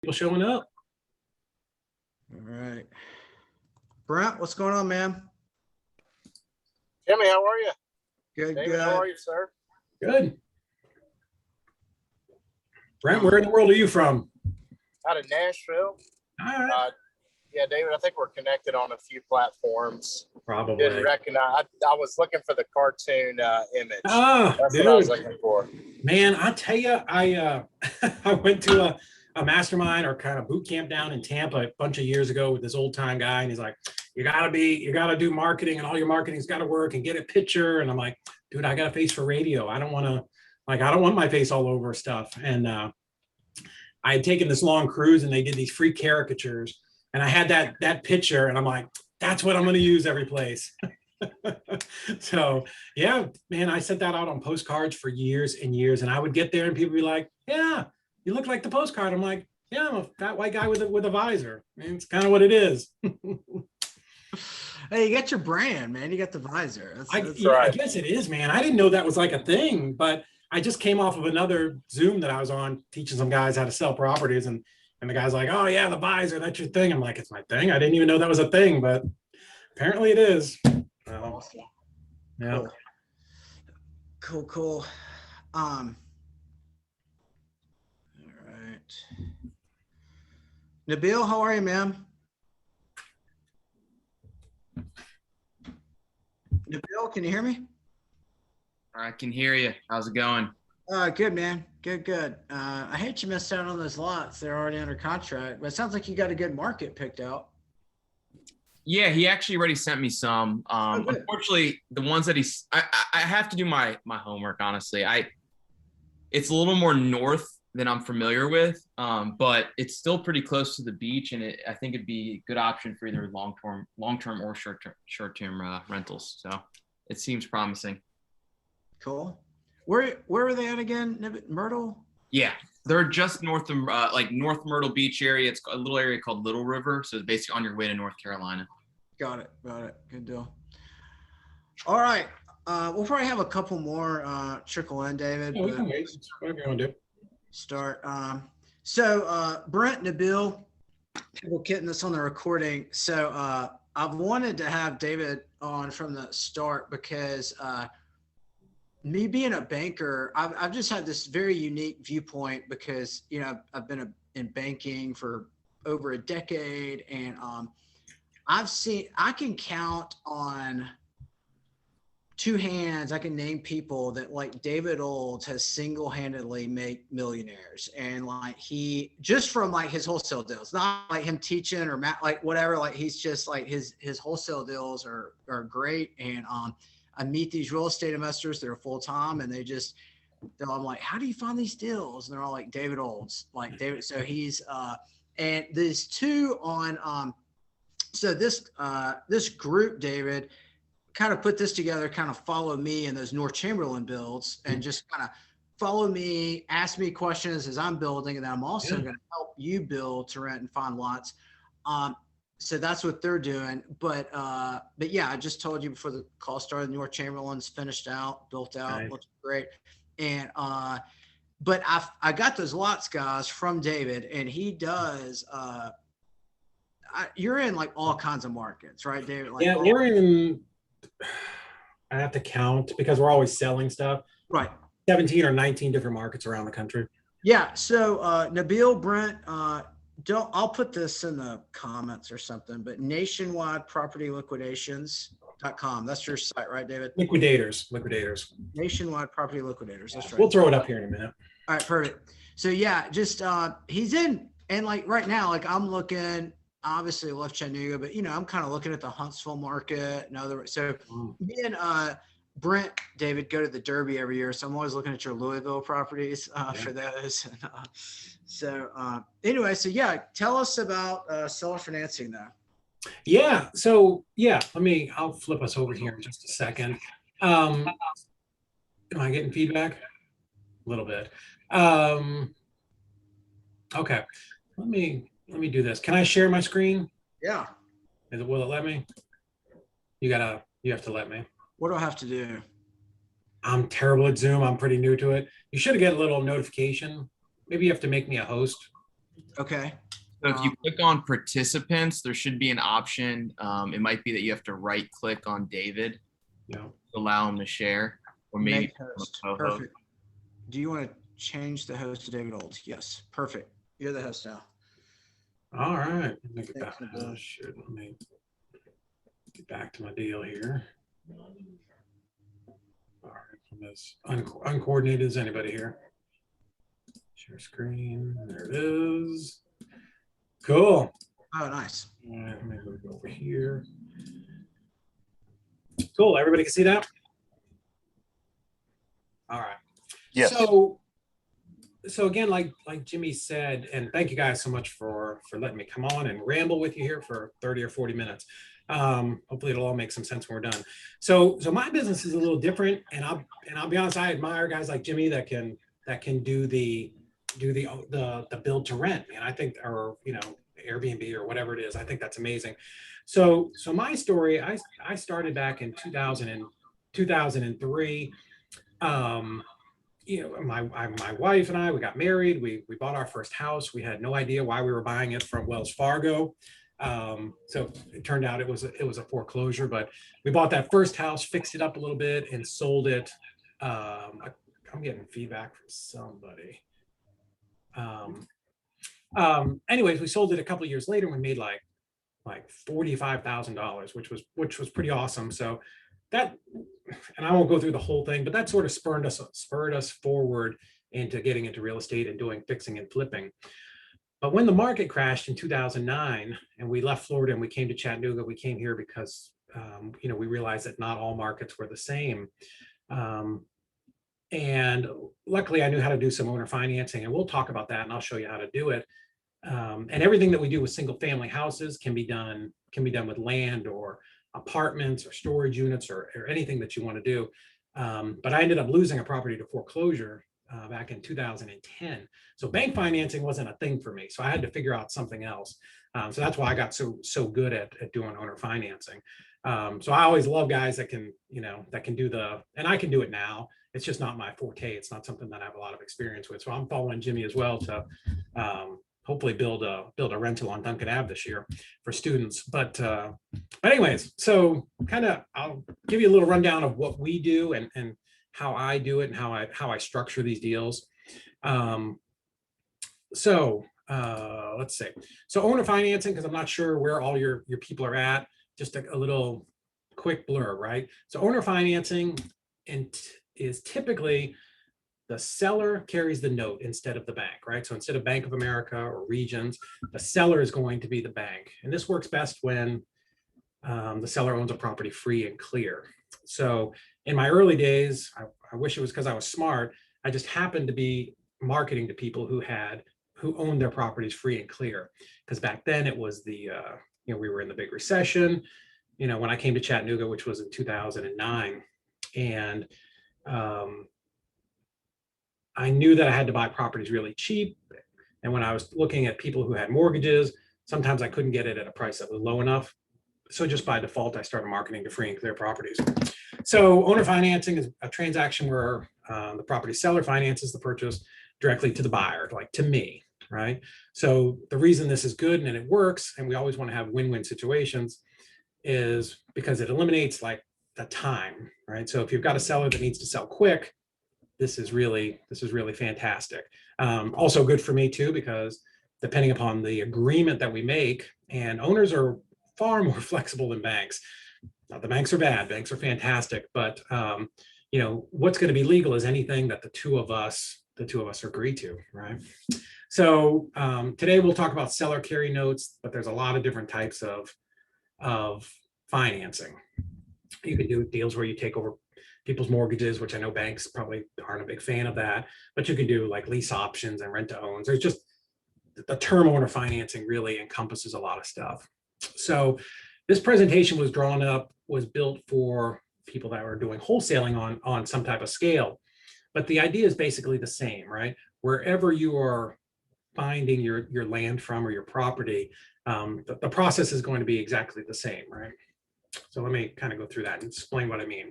People showing up. All right. Brent, what's going on, man? Jimmy, how are you? Good, David, good. how are you, sir? Good. Brent, where in the world are you from? Out of Nashville. All right. Yeah, David, I think we're connected on a few platforms. Probably. Didn't recognize. I was looking for the cartoon image. That's Dude. what I was looking for. Man, I tell you, I I went to a mastermind or kind of boot camp down in Tampa a bunch of years ago with this old time guy, and he's like, you gotta do marketing, and all your marketing's got to work, and get a picture. And I'm like, dude, I got a face for radio. I don't want my face all over stuff. And I had taken this long cruise, and they did these free caricatures, and I had that picture, and I'm like, that's what I'm going to use every place. So yeah, man, I sent that out on postcards for years and years, and I would get there and people would be like, yeah, you look like the postcard. I'm like, yeah, I'm a fat white guy with a visor. I mean, it's kind of what it is. Hey, you got your brand, man. You got the visor. That's Yeah, right. I guess it is, man. I didn't know that was like a thing, but I just came off of another Zoom that I was on teaching some guys how to sell properties, and the guy's like, oh yeah, the visor, that's your thing. I'm like, it's my thing. I didn't even know that was a thing, but apparently it is. awesome. Yeah. Cool. All right. Nabil, how are you, man? Nabil, can you hear me? I can hear you. How's it going? Good, man. Good. I hate you missed out on those lots. They're already under contract, but it sounds like you got a good market picked out. Yeah, he actually already sent me some. good. Unfortunately, the ones that I have to do my homework, honestly. It's a little more north than I'm familiar with, but it's still pretty close to the beach, and I think it'd be a good option for either long-term or short-term rentals. So it seems promising. Cool. Where are they at again? Myrtle? Yeah, they're just north of North Myrtle Beach area. It's a little area called Little River, so it's basically on your way to North Carolina. Got it. Good deal. All right. We'll probably have a couple more trickle in, David. Yeah, we can wait. Whatever you want to do. Start. So Brent, Nabil, we're getting this on the recording. So I've wanted to have David on from the start because me being a banker, I've just had this very unique viewpoint because, you know, I've been in banking for over a decade, and I can count on two hands. I can name people that like David Olds has single-handedly made millionaires, and like he just from like his wholesale deals, not like him teaching or like whatever. Like he's just like his wholesale deals are great, and I meet these real estate investors that are full-time, and I'm like, how do you find these deals? And they're all like David Olds, like David. So he's and there's two on so this group, David, kind of put this together, kind of follow me in those North Chamberlain builds, and just kind of follow me, ask me questions as I'm building, and then I'm also going to help you build to rent and find lots. So that's what they're doing. But yeah, I just told you before the call started, North Chamberlain's finished out, built out, Nice. looks great. And but I got those lots, guys, from David, and he does. You're in like all kinds of markets, right, David? Like, Yeah, we're in. I have to count because we're always selling stuff. right. 17 or 19 different markets around the country. Yeah. So Nabil, Brent, I'll put this in the comments or something, but nationwidepropertyliquidations.com. That's your site, right, David? Liquidators. Nationwide Property Liquidators. That's right. We'll throw it up here in a minute. All right, perfect. So yeah, just he's in, and like right now, like I'm looking, obviously love Chattanooga, but you know, I'm kind of looking at the Huntsville market and other. So me and Brent, David, go to the Derby every year, so I'm always looking at your Louisville properties for those. And, anyway, so yeah, tell us about seller financing though. Yeah. So yeah, I'll flip us over here in just a second. Am I getting feedback? A little bit. Okay. Let me do this. Can I share my screen? Yeah. Will it let me? You have to let me. What do I have to do? I'm terrible at Zoom. I'm pretty new to it. You should get a little notification. Maybe you have to make me a host. Okay. So if you click on participants, there should be an option. It might be that you have to right click on David Yeah. to allow him to share, or maybe Make host. co-host. Perfect. Do you want to change the host to David Old? Yes. Perfect. You're the host now. All right. Let me get Thanks, back. Nabil. Shit, let me get back to my deal here. All right. I'm as uncoordinated as anybody here. Share screen. There it is. Cool. Oh, nice. All right, let me move over here. Cool. Everybody can see that? All right. Yes. So again, like Jimmy said, and thank you guys so much for letting me come on and ramble with you here for 30 or 40 minutes. Hopefully it'll all make some sense when we're done. So my business is a little different, and I'll be honest, I admire guys like Jimmy that can do the build to rent, and I think, or Airbnb or whatever it is. I think that's amazing. So my story, I started back in 2003. My wife and I, we got married. We bought our first house. We had no idea why we were buying it from Wells Fargo. So it turned out it was a foreclosure, but we bought that first house, fixed it up a little bit, and sold it. I'm getting feedback from somebody. Anyways, we sold it a couple of years later. We made like $45,000, which was pretty awesome. So that, and I won't go through the whole thing, but that sort of spurred us forward into getting into real estate and doing fixing and flipping. But when the market crashed in 2009 and we left Florida and we came to Chattanooga, we came here because we realized that not all markets were the same. And luckily I knew how to do some owner financing, and we'll talk about that and I'll show you how to do it. And everything that we do with single family houses can be done with land or apartments or storage units or anything that you want to do. But I ended up losing a property to foreclosure back in 2010. So bank financing wasn't a thing for me. So I had to figure out something else. So that's why I got so good at doing owner financing. So I always love guys that can do and I can do it now. It's just not my forte. It's not something that I have a lot of experience with. So I'm following Jimmy as well to hopefully build a rental on Duncan Ave this year for students. But anyways, so I'll give you a little rundown of what we do and how I do it and how I structure these deals. Let's see. So owner financing, because I'm not sure where all your people are at, just a little quick blur, right? So owner financing is typically the seller carries the note instead of the bank, right? So instead of Bank of America or Regions, the seller is going to be the bank. And this works best when the seller owns a property free and clear. So in my early days, I wish it was because I was smart. I just happened to be marketing to people who owned their properties free and clear. Because back then it was we were in the big recession, when I came to Chattanooga, which was in 2009. And I knew that I had to buy properties really cheap. And when I was looking at people who had mortgages, sometimes I couldn't get it at a price that was low enough. So just by default, I started marketing to free and clear properties. So owner financing is a transaction where the property seller finances the purchase directly to the buyer, like to me, right? So the reason this is good and it works, and we always want to have win-win situations, is because it eliminates like the time, right? So if you've got a seller that needs to sell quick, this is really fantastic. Also good for me too, because depending upon the agreement that we make, and owners are far more flexible than banks. Not the banks are bad, banks are fantastic, but what's going to be legal is anything that the two of us agree to, right? So today we'll talk about seller carry notes, but there's a lot of different types of financing. You can do deals where you take over people's mortgages, which I know banks probably aren't a big fan of that, but you can do like lease options and rent to owns. There's just the term owner financing really encompasses a lot of stuff. So this presentation was built for people that were doing wholesaling on some type of scale, but the idea is basically the same, right? Wherever you are finding your land from or your property, the process is going to be exactly the same, right? So let me kind of go through that and explain what I mean.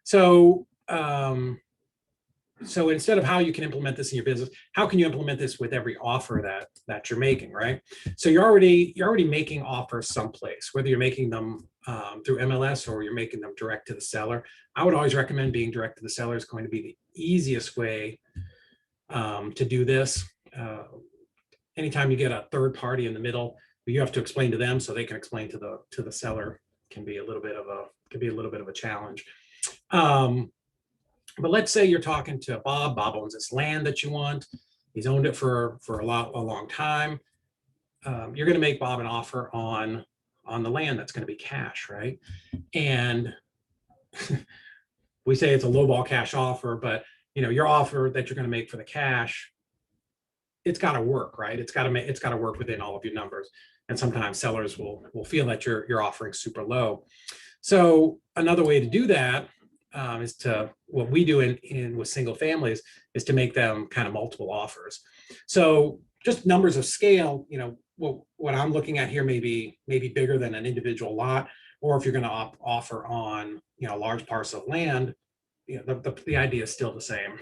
So so instead of how you can implement this in your business, how can you implement this with every offer that you're making, right? So you're already making offers someplace, whether you're making them through MLS or you're making them direct to the seller. I would always recommend being direct to the seller is going to be the easiest way to do this. Anytime you get a third party in the middle, you have to explain to them so they can explain to the seller, can be a little bit of a challenge. But let's say you're talking to Bob. Bob owns this land that you want. He's owned it for a long time. You're going to make Bob an offer on the land that's going to be cash, right? And we say it's a lowball cash offer, but your offer that you're going to make for the cash, it's got to work, right? It's got to work within all of your numbers. And sometimes sellers will feel that you're offering super low. So another way to do that is to, what we do in with single families is to make them kind of multiple offers. So just numbers of scale, what I'm looking at here may be bigger than an individual lot, or if you're going to offer on a large parcel of land, the idea is still the same.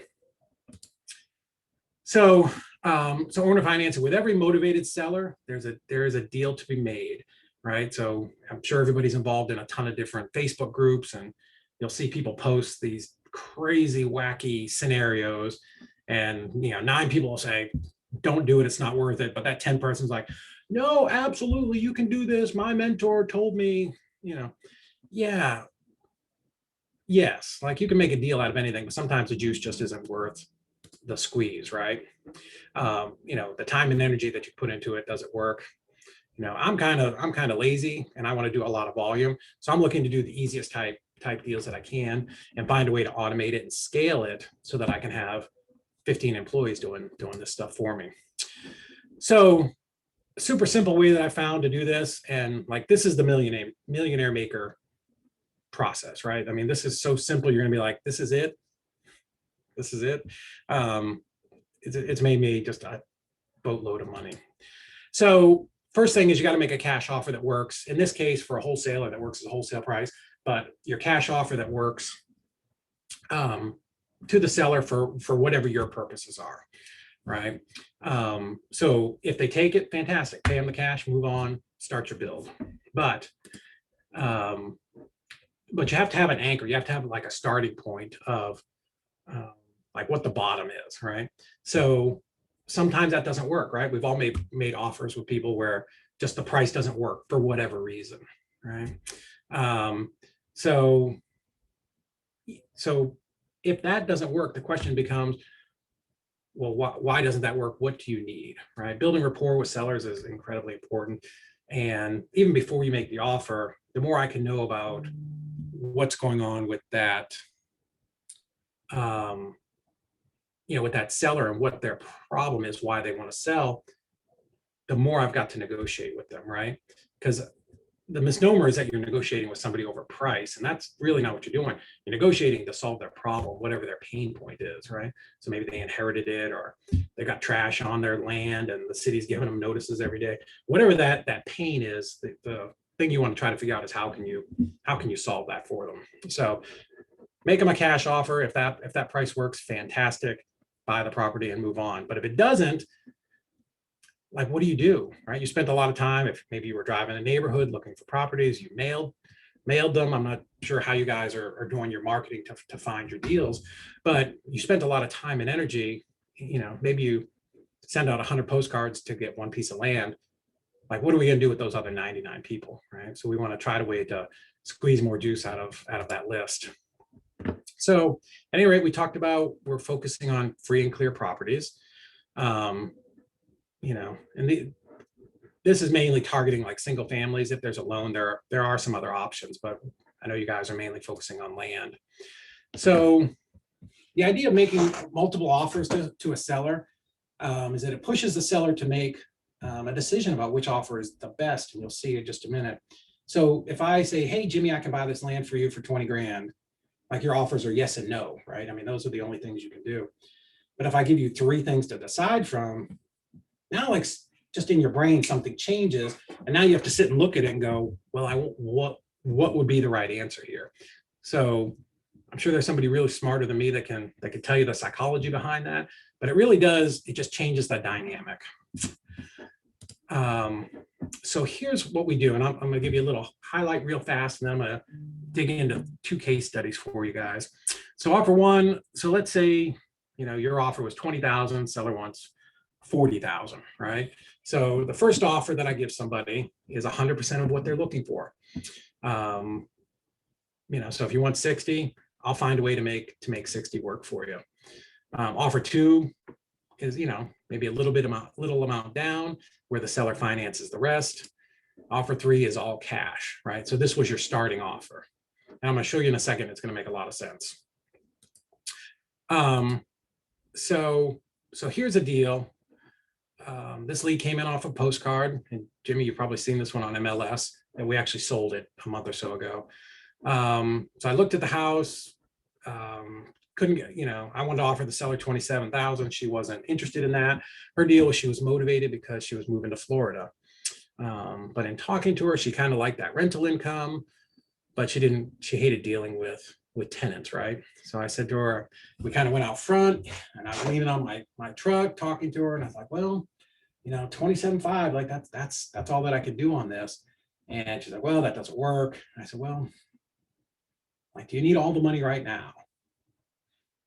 So owner financing, with every motivated seller, there is a deal to be made, right? So I'm sure everybody's involved in a ton of different Facebook groups, and you'll see people post these crazy, wacky scenarios, and 9 people will say, "Don't do it; it's not worth it." But that 10 person's like, "No, absolutely, you can do this. My mentor told me." Yeah, yes, like you can make a deal out of anything, but sometimes the juice just isn't worth the squeeze, right? The time and energy that you put into it doesn't work. I'm kind of lazy, and I want to do a lot of volume, so I'm looking to do the easiest type deals that I can and find a way to automate it and scale it so that I can have 15 employees doing this stuff for me. So a super simple way that I found to do this, and like this is the millionaire maker process, right? I mean, this is so simple. You're gonna be like, this is it. It's made me just a boatload of money. So first thing is you got to make a cash offer that works. In this case, for a wholesaler, that works as a wholesale price, but your cash offer that works to the seller for whatever your purposes are, right? So if they take it, fantastic. Pay them the cash, move on, start your build. But you have to have an anchor. You have to have like a starting point of like what the bottom is, right? So sometimes that doesn't work, right? We've all made offers with people where just the price doesn't work for whatever reason, right? So if that doesn't work, the question becomes, well, why doesn't that work? What do you need, right? Building rapport with sellers is incredibly important. And even before you make the offer, the more I can know about what's going on with that, with that seller and what their problem is, why they want to sell, the more I've got to negotiate with them, right? Because the misnomer is that you're negotiating with somebody over price, and that's really not what you're doing. You're negotiating to solve their problem, whatever their pain point is, right? So maybe they inherited it, or they got trash on their land and the city's giving them notices every day. Whatever that pain is, the thing you want to try to figure out is how can you solve that for them? So make them a cash offer. If that price works, fantastic. Buy the property and move on. But if it doesn't, like, what do you do, right? You spent a lot of time. If maybe you were driving a neighborhood looking for properties, you mailed them. I'm not sure how you guys are doing your marketing to find your deals, but you spent a lot of time and energy. Maybe you send out 100 postcards to get one piece of land. Like, what are we going to do with those other 99 people, right? So we want to try to way to squeeze more juice out of that list. So at any rate, we talked about we're focusing on free and clear properties. This is mainly targeting like single families. If there's a loan, there are some other options, but I know you guys are mainly focusing on land. So the idea of making multiple offers to a seller is that it pushes the seller to make a decision about which offer is the best, and you'll see in just a minute. So if I say, "Hey, Jimmy, I can buy this land for you for 20 grand," like your offers are yes and no, right? I mean, those are the only things you can do. But if I give you 3 things to decide from, now like just in your brain, something changes. And now you have to sit and look at it and go, well, what would be the right answer here? So I'm sure there's somebody really smarter than me that can tell you the psychology behind that, but it really does, it just changes that dynamic. So here's what we do, and I'm going to give you a little highlight real fast, and then I'm going to dig into 2 case studies for you guys. So offer 1, so let's say, your offer was 20,000, seller wants 40,000, right? So the first offer that I give somebody is 100% of what they're looking for. So if you want 60, I'll find a way to make 60 work for you. Offer 2 is, maybe a little amount down, where the seller finances the rest. Offer 3 is all cash, right? So this was your starting offer. And I'm going to show you in a second, it's going to make a lot of sense. So here's a deal. This lead came in off a postcard, and Jimmy, you've probably seen this one on MLS, and we actually sold it a month or so ago. So I looked at the house, couldn't get, I wanted to offer the seller 27,000. She wasn't interested in that. Her deal was she was motivated because she was moving to Florida. But in talking to her, she kind of liked that rental income, but she hated dealing with tenants, right? So I said to her, we kind of went out front, and I was leaning on my truck talking to her, and I was like, well, 27.5, like that's all that I could do on this. And she's like, well, that doesn't work. And I said, well, like, do you need all the money right now?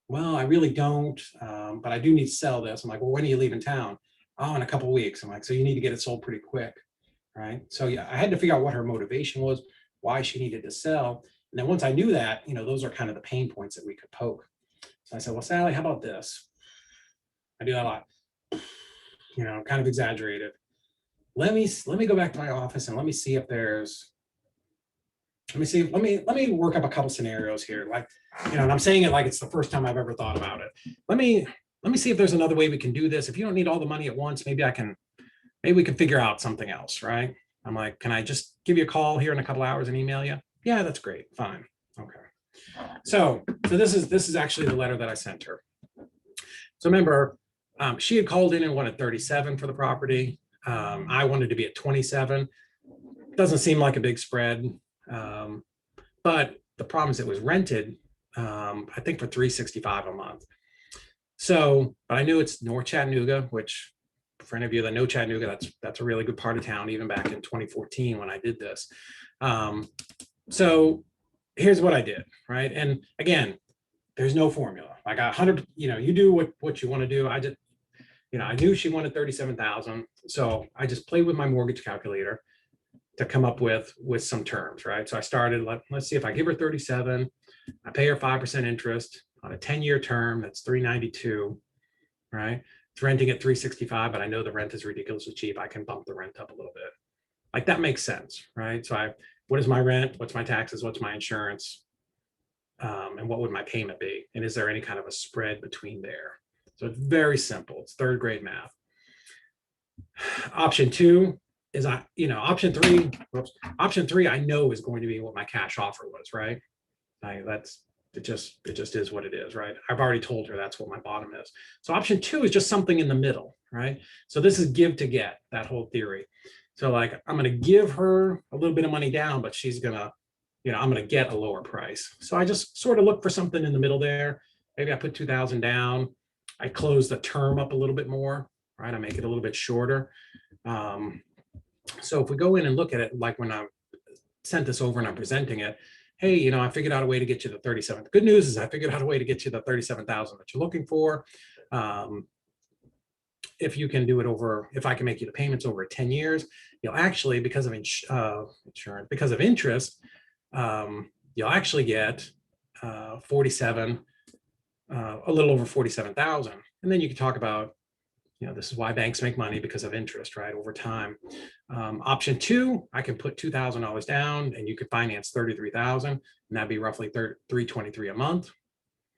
Well, I really don't, but I do need to sell this. I'm like, well, when are you leaving town? Oh, in a couple of weeks. I'm like, so you need to get it sold pretty quick, right? So yeah, I had to figure out what her motivation was, why she needed to sell. And then once I knew that, those are kind of the pain points that we could poke. So I said, well, Sally, how about this? I do that a lot, kind of exaggerated. Let me go back to my office and let me see if there's, let me work up a couple scenarios here. Like, and I'm saying it like it's the first time I've ever thought about it. Let me see if there's another way we can do this. If you don't need all the money at once, maybe we can figure out something else, right? I'm like, can I just give you a call here in a couple hours and email you? Yeah, that's great. Fine. Okay. So this is actually the letter that I sent her. So remember, she had called in and wanted 37 for the property. I wanted to be at 27. Doesn't seem like a big spread. But the problem is it was rented, I think for $365 a month. So, but I knew it's North Chattanooga, which for any of you that know Chattanooga, that's a really good part of town, even back in 2014 when I did this. So here's what I did, right? And again, there's no formula. I got 100, you do what you want to do. I just, I knew she wanted 37,000. So I just played with my mortgage calculator to come up with some terms, right? So I started, let's see, if I give her 37, I pay her 5% interest on a 10-year term, that's 392, right? It's renting at 365, but I know the rent is ridiculously cheap. I can bump the rent up a little bit. Like, that makes sense, right? So what is my rent? What's my taxes? What's my insurance? And what would my payment be? And is there any kind of a spread between there? So it's very simple. It's 3rd grade math. Option 2 is option 3 I know is going to be what my cash offer was, right? It just is what it is, right? I've already told her that's what my bottom is. So option 2 is just something in the middle, right? So this is give to get, that whole theory. So like, I'm going to give her a little bit of money down, but she's going to, I'm going to get a lower price. So I just sort of look for something in the middle there. Maybe I put 2,000 down. I close the term up a little bit more, right? I make it a little bit shorter. So if we go in and look at it, like when I sent this over and I'm presenting it, hey, I figured out a way to get you the 37. The good news is I figured out a way to get you the 37,000 that you're looking for. If you can do it if I can make you the payments over 10 years, you'll actually, because of insurance, because of interest, you'll actually get 47, a little over 47,000. And then you can talk about, this is why banks make money, because of interest, right, over time. Option 2, I can put $2,000 down and you could finance 33,000, and that'd be roughly $323 a month.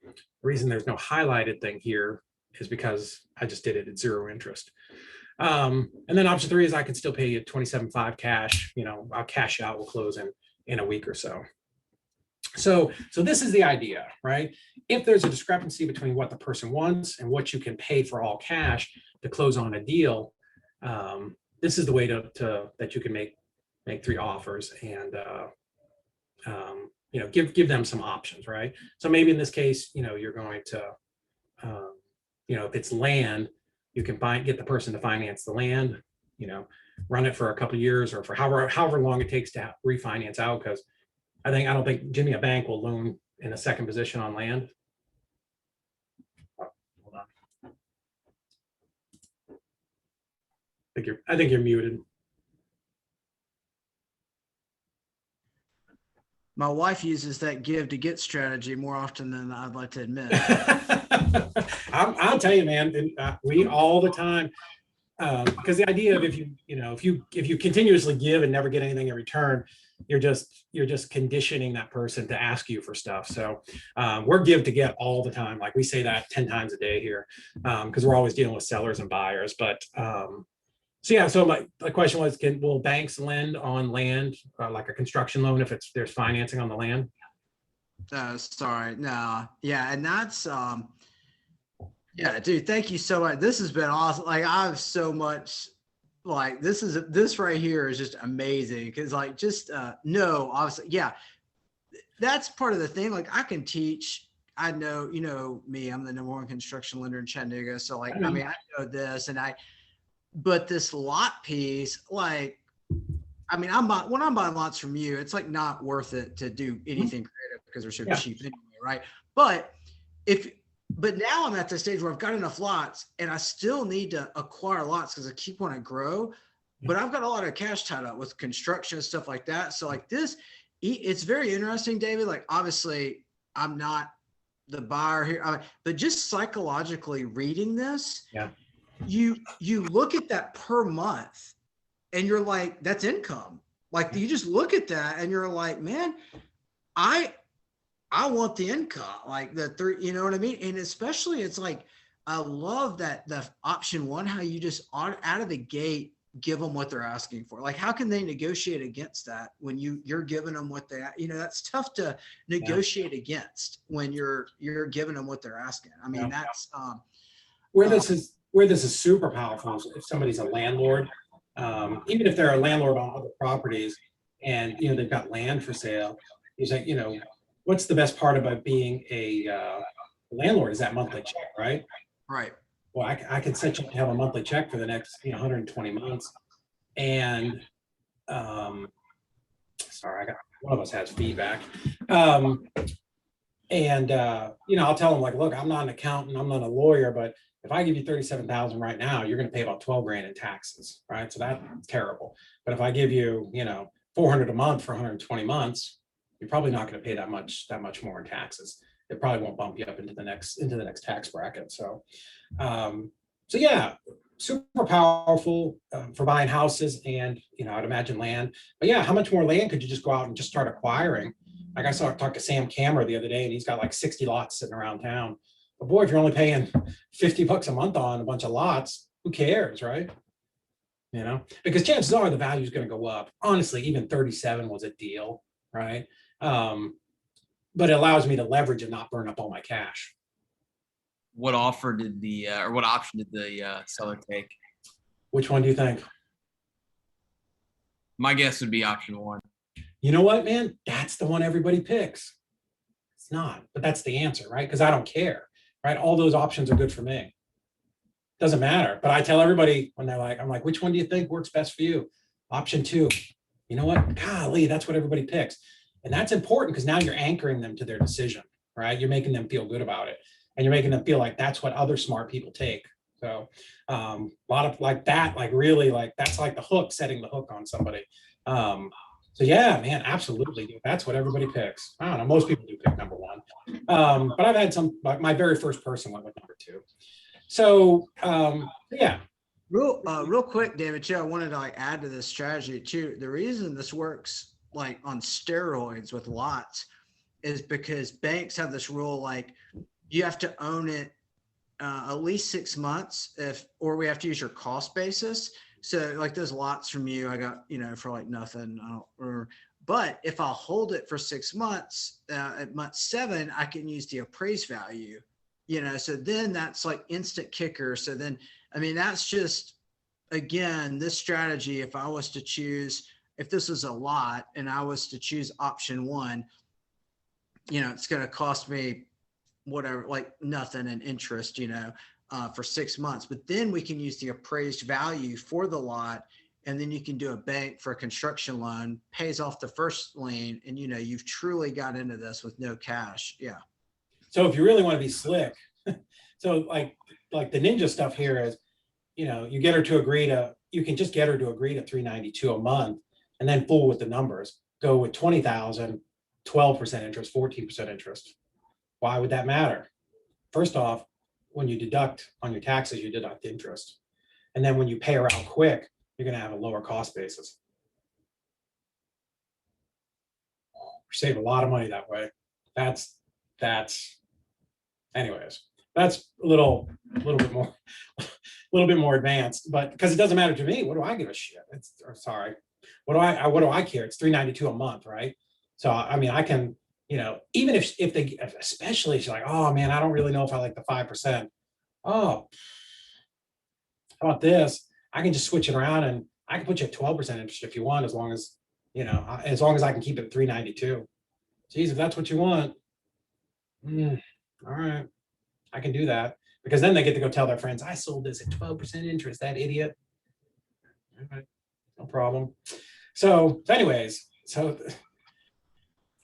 The reason there's no highlighted thing here is because I just did it at 0 interest. And then option 3 is I can still pay you 27.5 cash. I'll cash out, we'll close in a week or so. So this is the idea, right? If there's a discrepancy between what the person wants and what you can pay for all cash to close on a deal, this is the way that you can make 3 offers and give them some options, right? So maybe in this case, you're going to, if it's land, you can get the person to finance the land, run it for a couple of years or for however long it takes to refinance out. Because I don't think Jimmy, a bank will loan in a second position on land. Oh, hold on. I think you're muted. My wife uses that give to get strategy more often than I'd like to admit. I'll tell you, man, we all the time, because the idea of if you continuously give and never get anything in return, you're just conditioning that person to ask you for stuff. So we're give to get all the time. Like we say that 10 times a day here, because we're always dealing with sellers and buyers. But so my question was, will banks lend on land, like a construction loan, if there's financing on the land? Sorry, no, yeah, and that's yeah, dude, thank you so much. This has been awesome. Like I have so much, like this right here is just amazing because like just no, obviously, yeah, that's part of the thing. Like I can teach. I know, me, I'm the #1 construction lender in Chattanooga, so like I mean I know this, but this lot piece, like, I mean, when I'm buying lots from you, it's like not worth it to do anything creative because they're so cheap anyway, right? But now I'm at the stage where I've got enough lots and I still need to acquire lots because I keep wanting to grow, but I've got a lot of cash tied up with construction and stuff like that. So like this, it's very interesting, David. Like obviously I'm not the buyer here, but just psychologically reading this, you look at that per month and you're like, that's income. Like you just look at that and you're like, man, I want the income, like the three, you know what I mean? And especially it's like, I love that the option one, how you just out of the gate, give them what they're asking for. Like, how can they negotiate against that when you're giving them what that's tough to negotiate against when you're giving them what they're asking. I mean, that's where this is super powerful if somebody's a landlord, even if they're a landlord on other properties and they've got land for sale. He's like, what's the best part about being a landlord is that monthly check, right? Right. Well, I can set you up to have a monthly check for the next 120 months. And sorry, I got one of us has feedback. I'll tell them like, look, I'm not an accountant, I'm not a lawyer, but if I give you 37,000 right now, you're going to pay about 12 grand in taxes, right? So that's terrible. But if I give you, 400 a month for 120 months, you're probably not going to pay that much more in taxes. It probably won't bump you up into the next tax bracket. So, yeah, super powerful for buying houses and, I'd imagine land. But yeah, how much more land could you just go out and just start acquiring? Like I talked to Sam Kammer the other day, and he's got like 60 lots sitting around town. But boy, if you're only paying $50 a month on a bunch of lots, who cares, right? Because chances are the value is going to go up. Honestly, even 37 was a deal, right? But it allows me to leverage and not burn up all my cash. What option did the seller take? Which one do you think? My guess would be option one. You know what, man? That's the one everybody picks. It's not, but that's the answer, right? Because I don't care, right? All those options are good for me. Doesn't matter. But I tell everybody when I'm like, which one do you think works best for you? Option 2. You know what? Golly, that's what everybody picks. And that's important because now you're anchoring them to their decision, right? You're making them feel good about it. And you're making them feel like that's what other smart people take. So a lot of like that, like really like that's like the hook, setting the hook on somebody. So yeah, man, absolutely. Dude, that's what everybody picks. I don't know. Most people do pick number 1. But I've had my very first person went with number 2. So yeah. Real quick, David, too, I wanted to like add to this strategy too. The reason this works like on steroids with lots is because banks have this rule, like you have to own it at least 6 months or we have to use your cost basis. So like those lots from you, I got, for like nothing. But if I'll hold it for 6 months, at month 7, I can use the appraised value, so then that's like instant kicker. So then, I mean, that's just, again, this strategy, if this was a lot and I was to choose option 1, it's going to cost me whatever, like nothing in interest, for 6 months. But then we can use the appraised value for the lot. And then you can do a bank for a construction loan, pays off the first lien. And, you've truly got into this with no cash. Yeah. So if you really want to be slick, so like the ninja stuff here is, you get her to agree to, you can just get her to agree to 392 a month and then fool with the numbers. Go with 20,000, 12% interest, 14% interest. Why would that matter? First off, when you deduct on your taxes, you deduct interest. And then when you pay her out quick, you're going to have a lower cost basis. You save a lot of money that way. That's anyways, that's a little bit more advanced, but because it doesn't matter to me, what do I give a shit? What do I care? It's $392 a month, right? So I mean, I can, even if they, especially if she's like, oh man, I don't really know if I like the 5%. Oh, how about this? I can just switch it around and I can put you at 12% interest if you want, as long as I can keep it at 392. Geez, if that's what you want, all right, I can do that, because then they get to go tell their friends, I sold this at 12% interest, that idiot. All right, no problem. So anyways,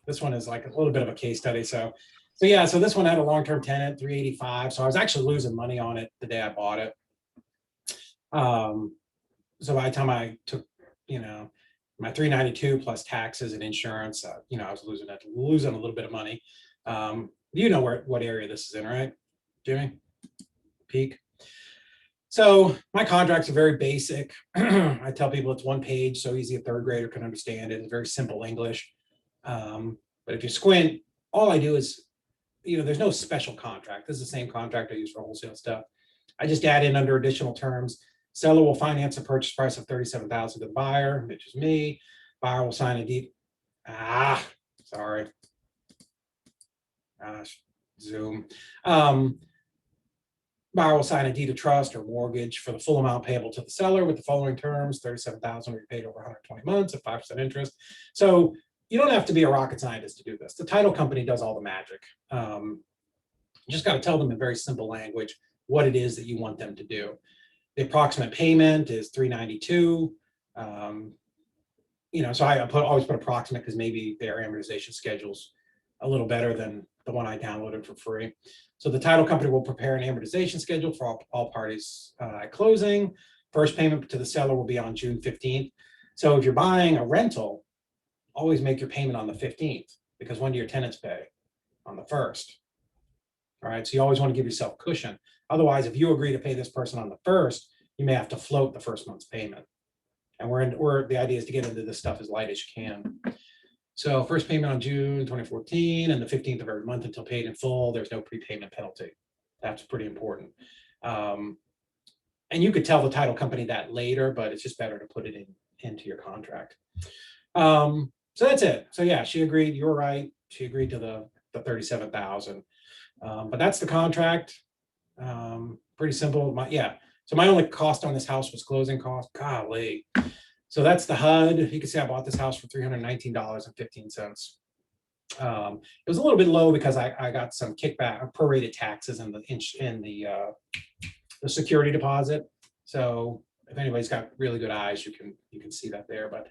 this one is like a little bit of a case study. So this one had a long-term tenant, 385. So I was actually losing money on it the day I bought it. So by the time I took, my 392 plus taxes and insurance, I was losing a little bit of money. What area this is in, right, Jimmy? Peak. So my contracts are very basic. I tell people it's one page, so easy a third grader can understand it. It's very simple English. But if you squint, all I do is, there's no special contract. This is the same contract I use for wholesale stuff. I just add in under additional terms. Seller will finance a purchase price of $37,000 to the buyer, which is me. Buyer will sign a deed. Sorry. Zoom. Buyer will sign a deed of trust or mortgage for the full amount payable to the seller with the following terms: $37,000 will be paid over 120 months at 5% interest. So you don't have to be a rocket scientist to do this. The title company does all the magic. You just got to tell them in very simple language what it is that you want them to do. The approximate payment is $392. So I always put approximate because maybe their amortization schedule's a little better than the one I downloaded for free. So the title company will prepare an amortization schedule for all parties at closing. First payment to the seller will be on June 15th. So if you're buying a rental, always make your payment on the 15th, because when do your tenants pay? On the 1st. All right, so you always want to give yourself cushion. Otherwise, if you agree to pay this person on the 1st, you may have to float the first month's payment. And the idea is to get into this stuff as light as you can. So first payment on June 2014 and the 15th of every month until paid in full. There's no prepayment penalty. That's pretty important. And you could tell the title company that later, but it's just better to put it into your contract. So that's it. So yeah, she agreed. You were right. She agreed to the 37,000. But that's the contract. Pretty simple. So my only cost on this house was closing costs. Golly. So that's the HUD. You can see I bought this house for $319.15. It was a little bit low because I got some kickback, prorated taxes in the security deposit. So if anybody's got really good eyes, you can see that there. But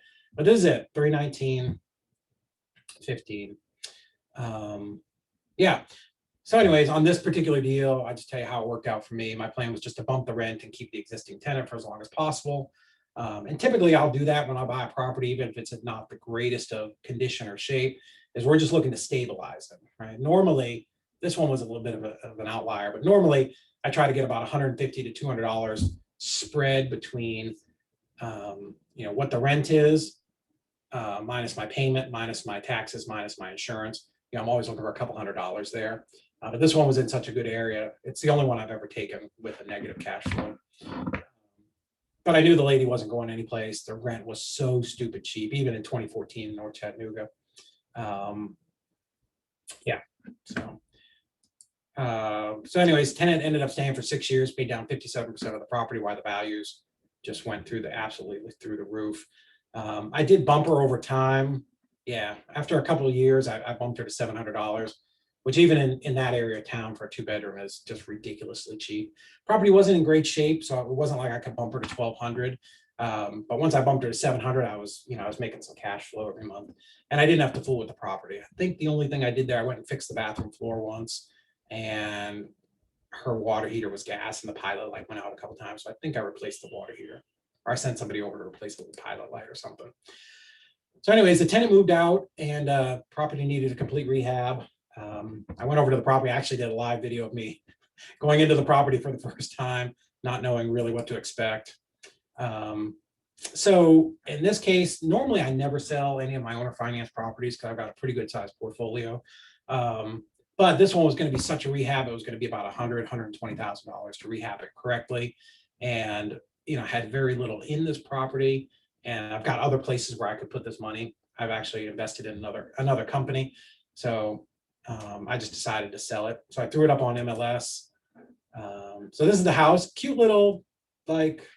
this is it, $319.15. Yeah. So anyways, on this particular deal, I just tell you how it worked out for me. My plan was just to bump the rent and keep the existing tenant for as long as possible. And typically I'll do that when I buy a property, even if it's not the greatest of condition or shape, is we're just looking to stabilize it, right? Normally, this one was a little bit of an outlier, but normally I try to get about $150 to $200 spread between, what the rent is, minus my payment, minus my taxes, minus my insurance. I'm always looking for a couple $100 there. But this one was in such a good area. It's the only one I've ever taken with a negative cash flow. But I knew the lady wasn't going anyplace. The rent was so stupid cheap, even in 2014 in North Chattanooga. So anyways, tenant ended up staying for 6 years, paid down 57% of the property, while the values just went absolutely through the roof. I did bump her over time. Yeah, after a couple of years, I bumped her to $700, which even in that area of town for a 2-bedroom is just ridiculously cheap. Property wasn't in great shape, so it wasn't like I could bump her to 1,200. But once I bumped her to 700, I was making some cash flow every month, and I didn't have to fool with the property. I think the only thing I did there, I went and fixed the bathroom floor once, and her water heater was gas, and the pilot light went out a couple times. So I think I replaced the water heater, or I sent somebody over to replace the pilot light or something. So anyways, the tenant moved out, and property needed a complete rehab. I went over to the property. I actually did a live video of me going into the property for the first time, not knowing really what to expect. So in this case, normally I never sell any of my owner finance properties because I've got a pretty good sized portfolio. But this one was going to be such a rehab. It was going to be about $120,000 to rehab it correctly. And, I had very little in this property, and I've got other places where I could put this money. I've actually invested in another company. So I just decided to sell it. So I threw it up on MLS. So this is the house, cute little like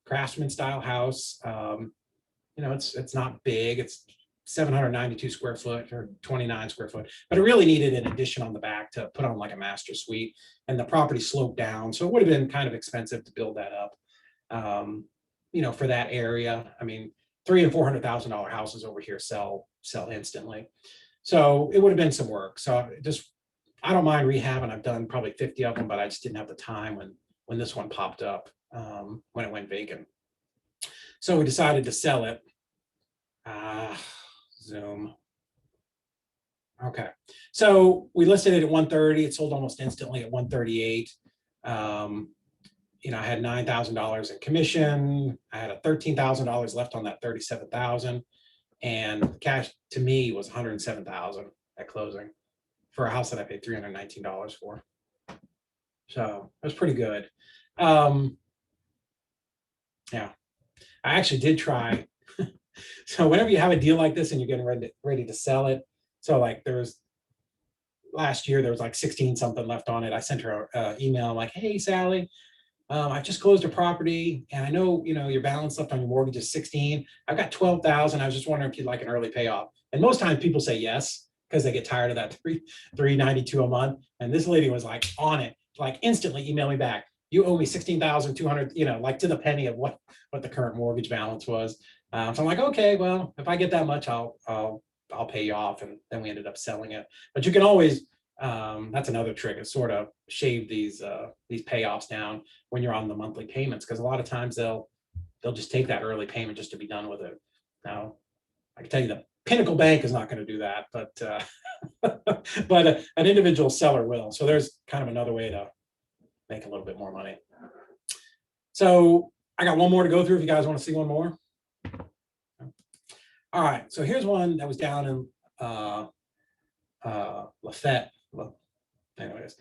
craftsman style house. It's not big. It's 792 square foot or 29 square foot, but it really needed an addition on the back to put on like a master suite, and the property sloped down. So it would have been kind of expensive to build that up. For that area. I mean, $300,000 and $400,000 houses over here sell instantly. So it would have been some work. So I don't mind rehabbing. I've done probably 50 of them, but I just didn't have the time when this one popped up, when it went vacant. So we decided to sell it. Zoom. Okay. So we listed it at 130. It sold almost instantly at 138. I had $9,000 in commission. I had $13,000 left on that $37,000, and cash to me was $107,000 at closing for a house that I paid $319 for. So it was pretty good. Yeah, I actually did try. So whenever you have a deal like this and you're getting ready to sell it, so like last year there was like 16 something left on it. I sent her an email like, hey Sally, I just closed a property, and I know your balance left on your mortgage is 16. I've got 12,000. I was just wondering if you'd like an early payoff. And most times people say yes because they get tired of that $392 a month. And this lady was like on it, like instantly email me back. You owe me 16,200, like to the penny of what the current mortgage balance was. So I'm like, okay, well, if I get that much, I'll pay you off. And then we ended up selling it. But you can always, that's another trick, is sort of shave these payoffs down when you're on the monthly payments, because a lot of times they'll just take that early payment just to be done with it. Now, I can tell you the Pinnacle Bank is not going to do that, but an individual seller will. So there's kind of another way to make a little bit more money. So I got one more to go through if you guys want to see one more. All right, so here's one that was down in Lafayette. Anyways,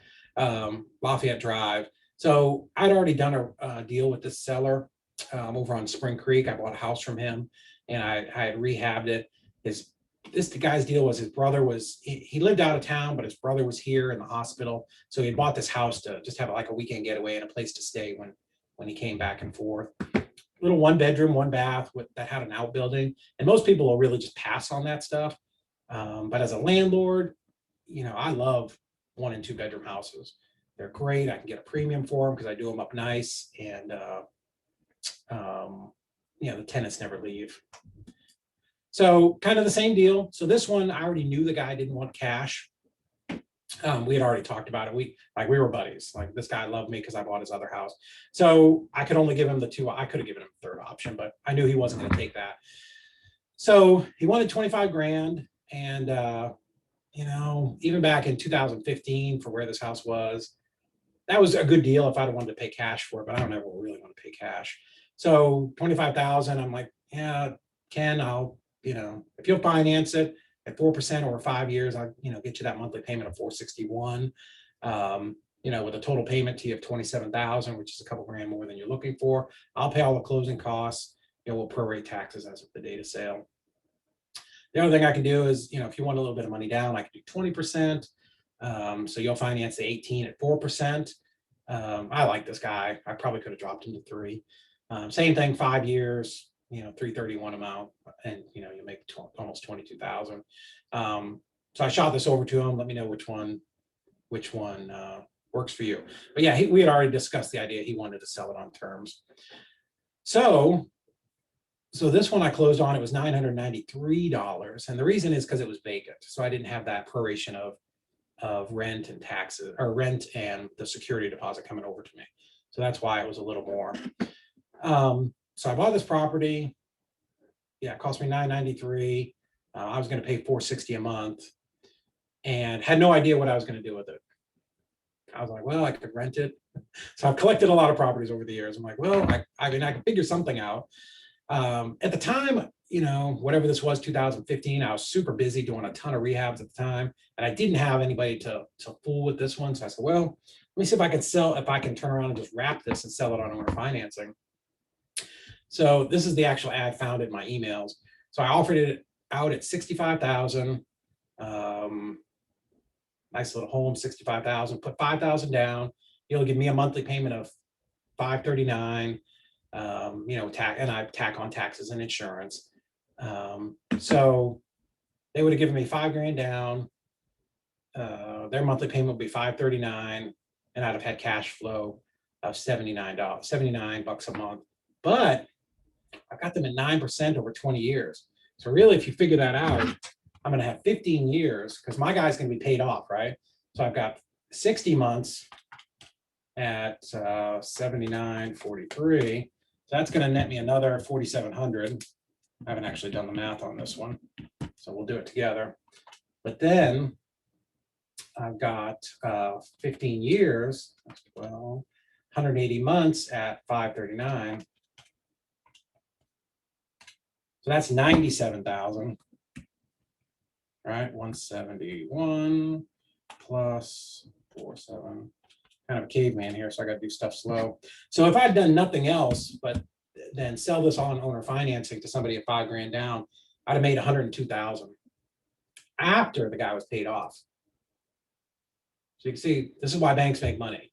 Lafayette Drive. So I'd already done a deal with this seller over on Spring Creek. I bought a house from him, and I had rehabbed it. The guy's deal was his brother he lived out of town, but his brother was here in the hospital. So he bought this house to just have like a weekend getaway and a place to stay when he came back and forth. Little 1-bedroom, 1-bath that had an outbuilding. And most people will really just pass on that stuff. But as a landlord, I love 1- and 2-bedroom houses. They're great. I can get a premium for them because I do them up nice, and the tenants never leave. So kind of the same deal. So this one, I already knew the guy didn't want cash. We had already talked about it. We were buddies. Like, this guy loved me because I bought his other house. So I could only give him I could have given him a third option, but I knew he wasn't going to take that. So he wanted 25 grand. And, even back in 2015 for where this house was, that was a good deal if I'd wanted to pay cash for it, but I don't ever really want to pay cash. So 25,000, I'm like, yeah, Ken, I'll, if you'll finance it at 4% over 5 years, I'll, get you that monthly payment of $461, with a total payment to you of 27,000, which is a couple grand more than you're looking for. I'll pay all the closing costs. We'll prorate taxes as of the date of sale. The other thing I can do is, if you want a little bit of money down, I can do 20%. So you'll finance the 18 at 4%. I like this guy. I probably could have dropped him to 3. Same thing, 5 years, 331 amount, and you make almost 22,000. So I shot this over to him. Let me know which one works for you. But yeah, we had already discussed the idea. He wanted to sell it on terms. So this one I closed on, it was $993. And the reason is because it was vacant. So I didn't have that proration of rent and taxes, or rent and the security deposit coming over to me. So that's why it was a little more. So I bought this property. Yeah, it cost me $993. I was going to pay $460 a month and had no idea what I was going to do with it. I was like, well, I could rent it. So I've collected a lot of properties over the years. I'm like, well, I mean, I can figure something out. At the time, whatever this was, 2015, I was super busy doing a ton of rehabs at the time, and I didn't have anybody to fool with this one. So I said, well, let me see if I can turn around and just wrap this and sell it on owner financing. So this is the actual ad found in my emails. So I offered it out at $65,000. Nice little home, $65,000. Put $5,000 down. You'll give me a monthly payment of $539. And I tack on taxes and insurance. So they would have given me $5,000 down. Their monthly payment would be $539, and I'd have had cash flow of $79 a month. But I got them at 9% over 20 years. So really, if you figure that out, I'm going to have 15 years because my guy's going to be paid off, right? So I've got 60 months at $79.43. So that's going to net me another $4,700. I haven't actually done the math on this one, so we'll do it together. But then I've got 15 years, well, 180 months at $539. So that's $97,000, right? 171 plus 47. Kind of a caveman here, so I got to do stuff slow. So if I'd done nothing else but then sell this on owner financing to somebody at $5,000 down, I'd have made $102,000 after the guy was paid off. So you can see this is why banks make money.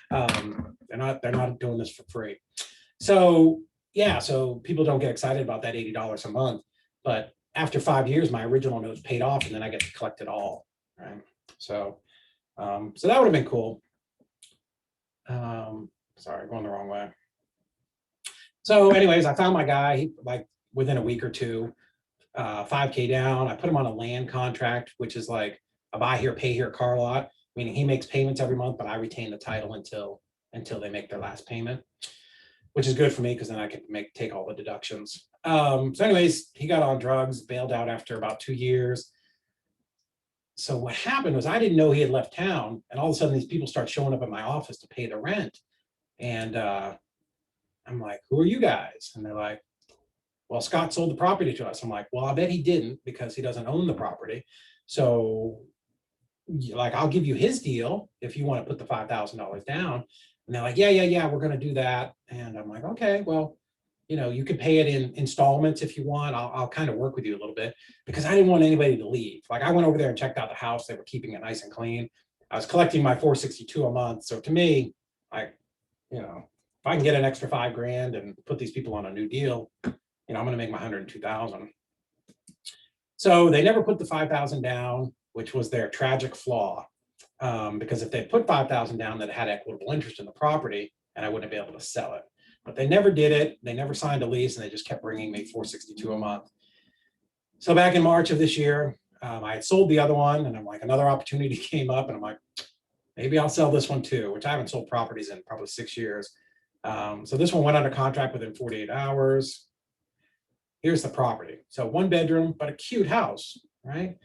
They're not doing this for free. So yeah, so people don't get excited about that $80 a month, but after 5 years, my original note's paid off, and then I get to collect it all, right? So that would have been cool. Sorry, going the wrong way. So anyways, I found my guy, like within a week or two, $5,000 down. I put him on a land contract, which is like a buy here, pay here car lot, meaning he makes payments every month, but I retain the title until they make their last payment, which is good for me because then I can take all the deductions. So anyways, he got on drugs, bailed out after about 2 years. So what happened was I didn't know he had left town, and all of a sudden these people start showing up at my office to pay the rent. And I'm like, who are you guys? And they're like, well, Scott sold the property to us. I'm like, well, I bet he didn't because he doesn't own the property. So like, I'll give you his deal if you want to put the $5,000 down. And they're like, yeah, we're going to do that. And I'm like, okay, well, you could pay it in installments if you want. I'll kind of work with you a little bit because I didn't want anybody to leave. Like I went over there and checked out the house. They were keeping it nice and clean. I was collecting my $462 a month. So to me, if I can get an extra $5,000 and put these people on a new deal, I'm going to make my $102,000. So they never put the $5,000 down, which was their tragic flaw. Because if they put $5,000 down, that had equitable interest in the property, and I wouldn't be able to sell it. But they never did it. They never signed a lease, and they just kept bringing me $462 a month. So back in March of this year, I had sold the other one, and I'm like, another opportunity came up, and I'm like, maybe I'll sell this one too, which I haven't sold properties in probably 6 years. So this one went under contract within 48 hours. Here's the property. So 1 bedroom, but a cute house, right?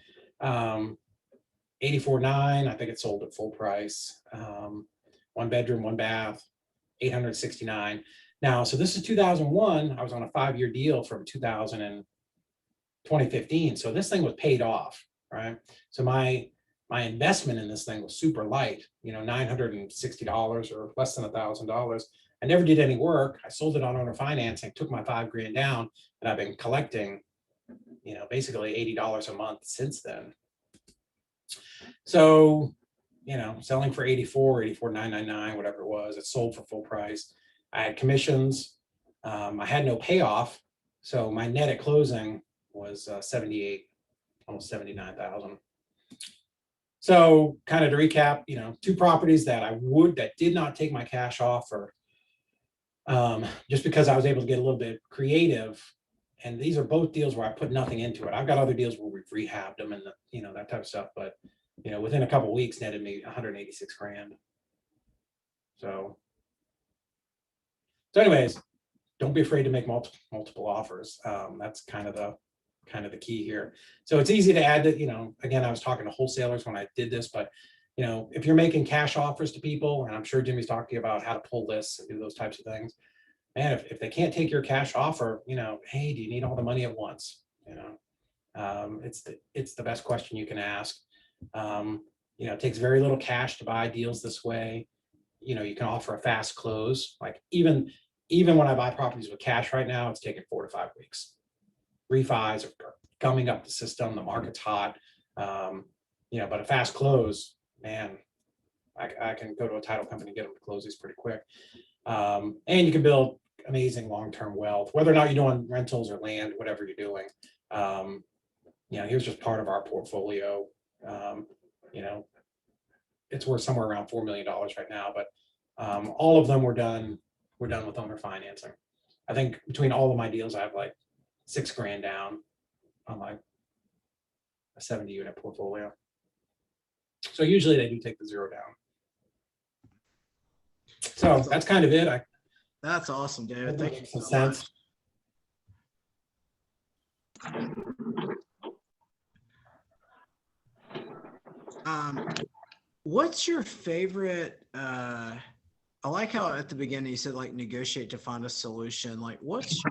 84.9, I think it sold at full price. 1 bedroom, 1 bath, 869. Now, so this is 2001. I was on a 5-year deal from 2015. So this thing was paid off, right? So my investment in this thing was super light, $960 or less than $1,000. I never did any work. I sold it on owner financing, took my $5,000 down, and I've been collecting, basically $80 a month since then. So, selling for 84, 84,999, whatever it was, it sold for full price. I had commissions. I had no payoff, so my net at closing was 78, almost 79,000. So kind of to recap, two properties that did not take my cash offer, just because I was able to get a little bit creative. And these are both deals where I put nothing into it. I've got other deals where we've rehabbed them and that type of stuff. But within a couple of weeks, netted me 186 grand. So anyways, don't be afraid to make multiple offers. That's kind of the key here. So it's easy to add that, again, I was talking to wholesalers when I did this, but if you're making cash offers to people, and I'm sure Jimmy's talking to you about how to pull lists and do those types of things, man, if they can't take your cash offer, hey, do you need all the money at once? It's the best question you can ask. It takes very little cash to buy deals this way. You can offer a fast close. Like even when I buy properties with cash right now, it's taking 4 to 5 weeks. Refis are coming up the system. The market's hot. But a fast close, man, I can go to a title company and get them to close these pretty quick. And you can build amazing long-term wealth, whether or not you're doing rentals or land, whatever you're doing. Here's just part of our portfolio. It's worth somewhere around $4 million right now, but all of them we're done with owner financing. I think between all of my deals, I have like $6 grand down on my 70 unit portfolio. So usually they do take the zero down. So that's kind of it. That's awesome, David. Thank you so sense. much. What's your favorite? I like how at the beginning you said like negotiate to find a solution. Like, what's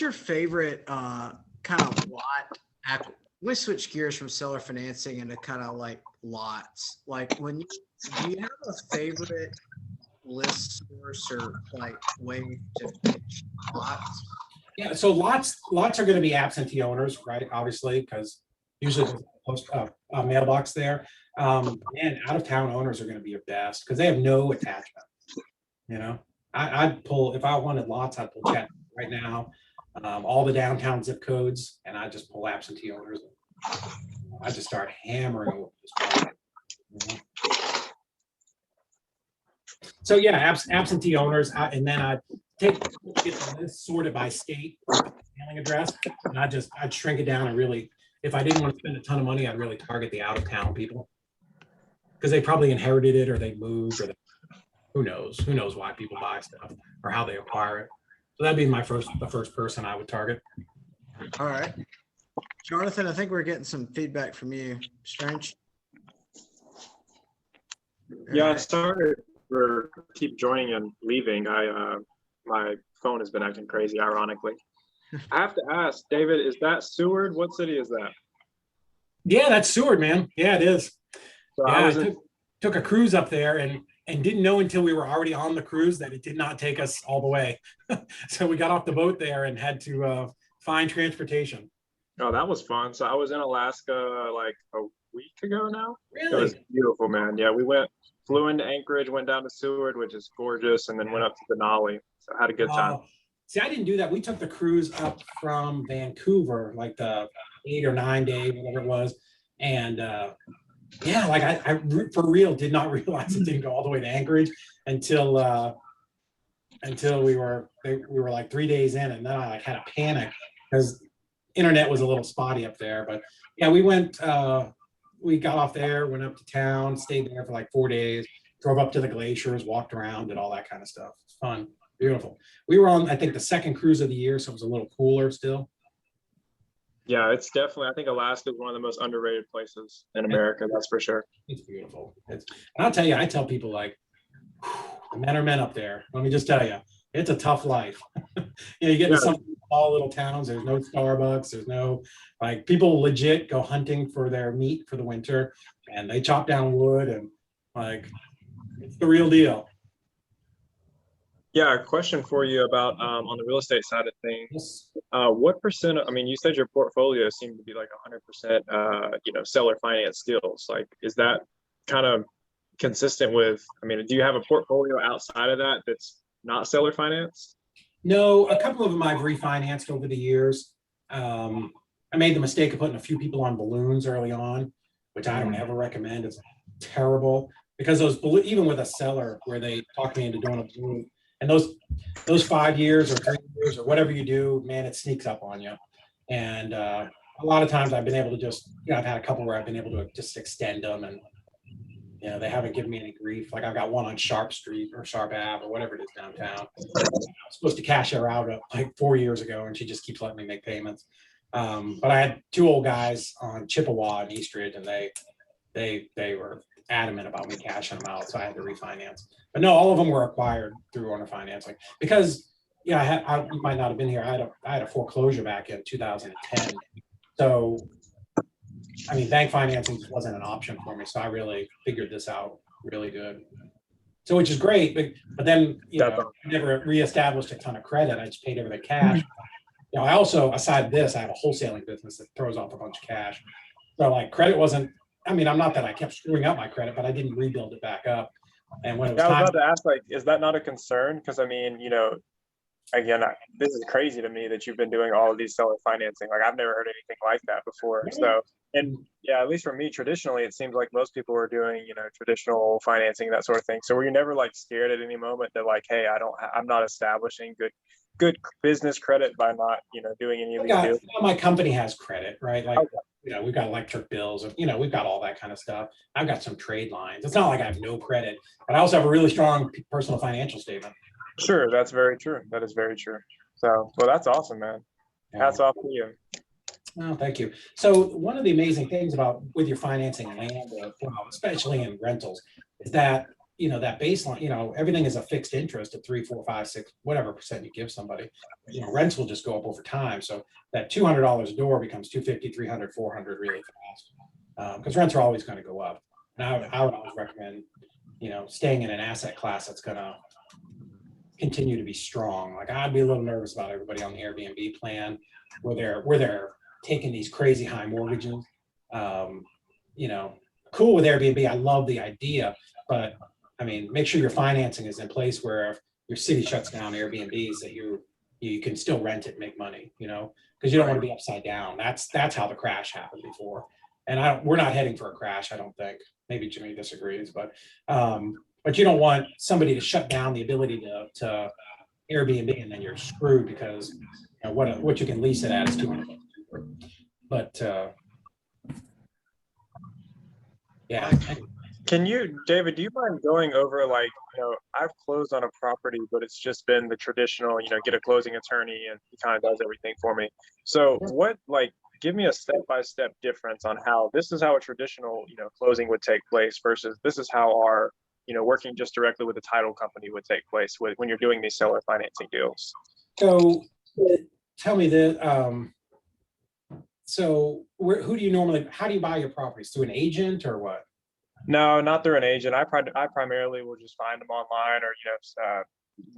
your favorite kind of lot? Let's switch gears from seller financing into kind of like lots. Like do you have a favorite list source or like way to pitch lots? Yeah, so lots are going to be absentee owners, right? Obviously, because usually there's a post mailbox there. And out of town owners are going to be your best because they have no attachment. I'd pull, if I wanted lots, I'd pull chat right now, all the downtown zip codes, and I just pull absentee owners. I just start hammering with this. So yeah, absentee owners, and then I get the list sorted by state mailing address, and I'd shrink it down and really, if I didn't want to spend a ton of money, I'd really target the out of town people because they probably inherited it or they moved or who knows why people buy stuff or how they acquire it. So that'd be the first person I would target. All right. Jonathan, I think we're getting some feedback from you. Strange. Yeah, sorry for keep joining and leaving. My phone has been acting crazy, ironically. I have to ask, David, is that Seward? What city is that? Yeah, that's Seward, man. Yeah, it is. So yeah, I took a cruise up there and didn't know until we were already on the cruise that it did not take us all the way. So we got off the boat there and had to find transportation. Oh, that was fun. So I was in Alaska like a week ago now. Really? It was beautiful, man. Yeah, flew into Anchorage, went down to Seward, which is gorgeous, and then went up to Denali. So I had a good time. See, I didn't do that. We took the cruise up from Vancouver, like the 8 or 9 day, whatever it was. And yeah, like I for real did not realize it didn't go all the way to Anchorage until we were like 3 days in, and then I like had a panic because internet was a little spotty up there. But yeah, we got off there, went up to town, stayed there for like 4 days, drove up to the glaciers, walked around, did all that kind of stuff. It's fun, beautiful. We were on, I think, the second cruise of the year, so it was a little cooler still. Yeah, it's definitely, I think Alaska is one of the most underrated places in America, that's for sure. It's beautiful. And I'll tell you, I tell people like, the men are men up there. Let me just tell you, it's a tough life. You get to some small little towns, there's no Starbucks, there's no, like, people legit go hunting for their meat for the winter, and they chop down wood, and like, it's the real deal. Yeah, a question for you about on the real estate side of things. What percent? I mean, you said your portfolio seemed to be like 100%, seller finance deals. Like, is that kind of consistent with, I mean, do you have a portfolio outside of that that's not seller finance? No, a couple of them I've refinanced over the years. I made the mistake of putting a few people on balloons early on, which I don't ever recommend. It's terrible because even with a seller where they talk me into doing a balloon, and those 5 years or 3 years or whatever you do, man, it sneaks up on you. And a lot of times I've been able to just, I've had a couple where I've been able to just extend them, and they haven't given me any grief. Like I've got one on Sharp Street or Sharp Ave or whatever it is downtown. I was supposed to cash her out like 4 years ago, and she just keeps letting me make payments. But I had 2 old guys on Chippewa and Eastridge, and they were adamant about me cashing them out, so I had to refinance. But no, all of them were acquired through owner financing because you might not have been here. I had a foreclosure back in 2010, so I mean, bank financing just wasn't an option for me. So I really figured this out really good. So, which is great, but then, I never reestablished a ton of credit. I just paid everything cash. I also, aside this, I have a wholesaling business that throws off a bunch of cash. So like credit wasn't, I'm not that I kept screwing up my credit, but I didn't rebuild it back up. And when it was I was time, about to ask, like, is that not a concern? Because I mean, again, this is crazy to me that you've been doing all of these seller financing. Like I've never heard anything like that before. So, and yeah, at least for me, traditionally, it seems like most people were doing, traditional financing, that sort of thing. So were you never like scared at any moment that like, hey, I'm not establishing good business credit by not, doing any of these deals? my company has credit, right? Like, we've got electric bills, and we've got all that kind of stuff. I've got some trade lines. It's not like I have no credit, but I also have a really strong personal financial statement. Sure, that's very true. That is very true. So, well, that's awesome, man. Hats off to you. Oh, thank you. So one of the amazing things with your financing land, especially in rentals, is that that baseline, everything is a fixed interest at 3, 4, 5, 6, whatever percent you give somebody. Rents will just go up over time. So that $200 a door becomes $250, $300, $400 really fast, because rents are always going to go up. And I would always recommend, staying in an asset class that's going to continue to be strong. Like I'd be a little nervous about everybody on the Airbnb plan where they're taking these crazy high mortgages. Cool with Airbnb. I love the idea, but I mean, make sure your financing is in place where if your city shuts down Airbnbs, that you can still rent it and make money, because you don't want to be upside down. That's how the crash happened before. And we're not heading for a crash, I don't think. Maybe Jimmy disagrees, but you don't want somebody to shut down the ability to Airbnb, and then you're screwed because what you can lease it at is $200. But yeah. Can you, David, do you mind going over, like, I've closed on a property, but it's just been the traditional, get a closing attorney and he kind of does everything for me. So give me a step-by-step difference on how this is how a traditional, closing would take place versus this is how our, working just directly with the title company would take place when you're doing these seller financing deals. So tell me that, how do you buy your properties? Through an agent or what? No, not through an agent. I primarily will just find them online or,